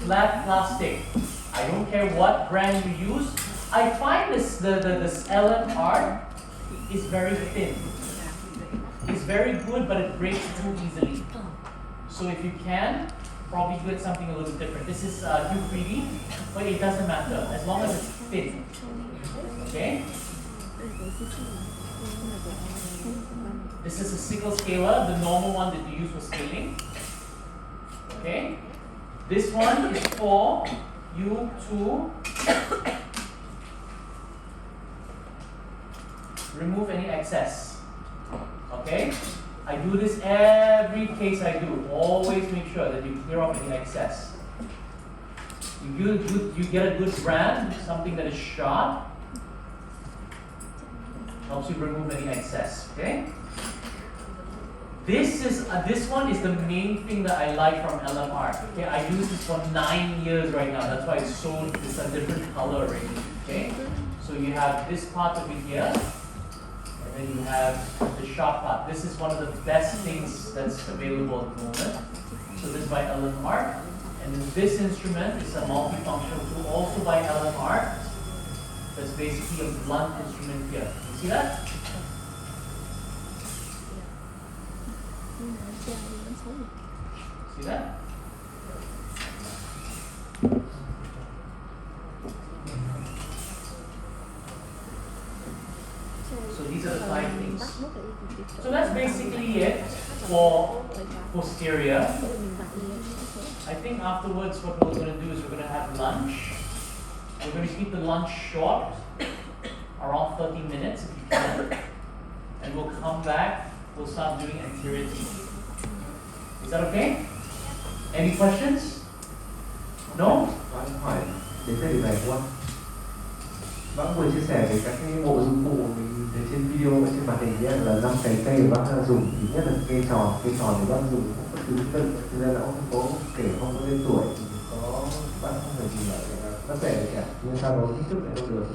Flat plastic. I don't care what brand you use. I find this LMR is very thin. It's very good, but it breaks too easily. So if you can, probably get something a little different. This is Q3D, but it doesn't matter as long as it's thin. Okay. This is a single scaler, the normal one that you use for scaling. Okay. This one is for you to remove any excess. Okay? I do this every case I do. Always make sure that you clear off any excess. You get a good brand, something that is sharp, helps you remove any excess. Okay? This one is the main thing that I like from LMR. Okay, I use this for 9 years right now. That's why it's a different color already. Okay, so you have this part of it here, and then you have the sharp part. This is one of the best things that's available at the moment. So this is by LMR, and then this instrument is a multifunctional tool, also by LMR. That's basically a blunt instrument here. You see that? See that? So these are the 5 things. So that's basically it for posterior. I think afterwards what we're going to do is we're going to have lunch. We're going to keep the lunch short, around 30 minutes if you can. And we'll come back, we'll start doing anterior teeth. Is that okay? Any questions? No? Bạn hỏi đến thời điểm này không ạ? Bác vừa chia sẻ về các cái bộ dụng cụ mình thấy trên video và trên màn hình nhé, là 5 cái cây mà bác dùng. Thứ nhất là cây tròn thì bác dùng bất cứ cân, thực ra là không có kể không có tên tuổi thì có bạn không phải gì lại nó rẻ được cả, nhưng sao đó kích thước lại đâu được.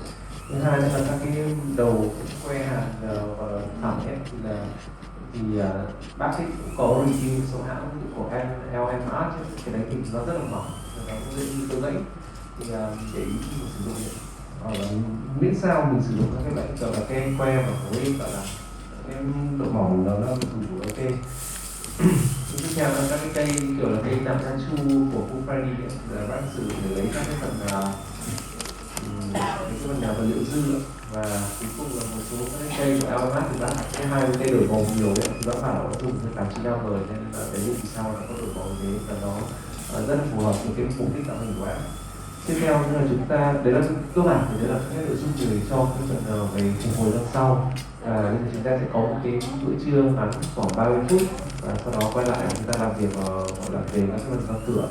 Thứ hai là các cái đầu que hàn hoặc là thẳng ấy thì bác ấy cũng có review số hãng của LM Art, cái đấy thì nó rất là mỏng, nó dễ bị cơ gãy, thì để ý khi mình sử dụng miễn sao mình sử dụng các cái loại gọi là kem que và với gọi là cái độ mỏng nó đủ ok. Tiếp theo là các cái cây kiểu là cây nạm san chu của com1 là bác sử dụng để lấy các cái phần vật liệu dư, và cuối cùng là một số các cái cây của Almat thì bác cái hai cây đổi màu nhiều đấy thì bác bảo nó dùng cái 895 rồi, nên là cái vì sao nó có đổi màu như thế và nó rất là phù hợp với cái mục đích tạo hình của em. Tiếp theo nữa là chúng ta, đấy là cơ bản thì đấy là các nội dung để cho cái phần về phục hồi lần sau. Và bây giờ chúng ta sẽ có một cái bữa trưa ngắn khoảng 30 phút và sau đó quay lại chúng ta làm việc gọi là về các cái phần răng cửa.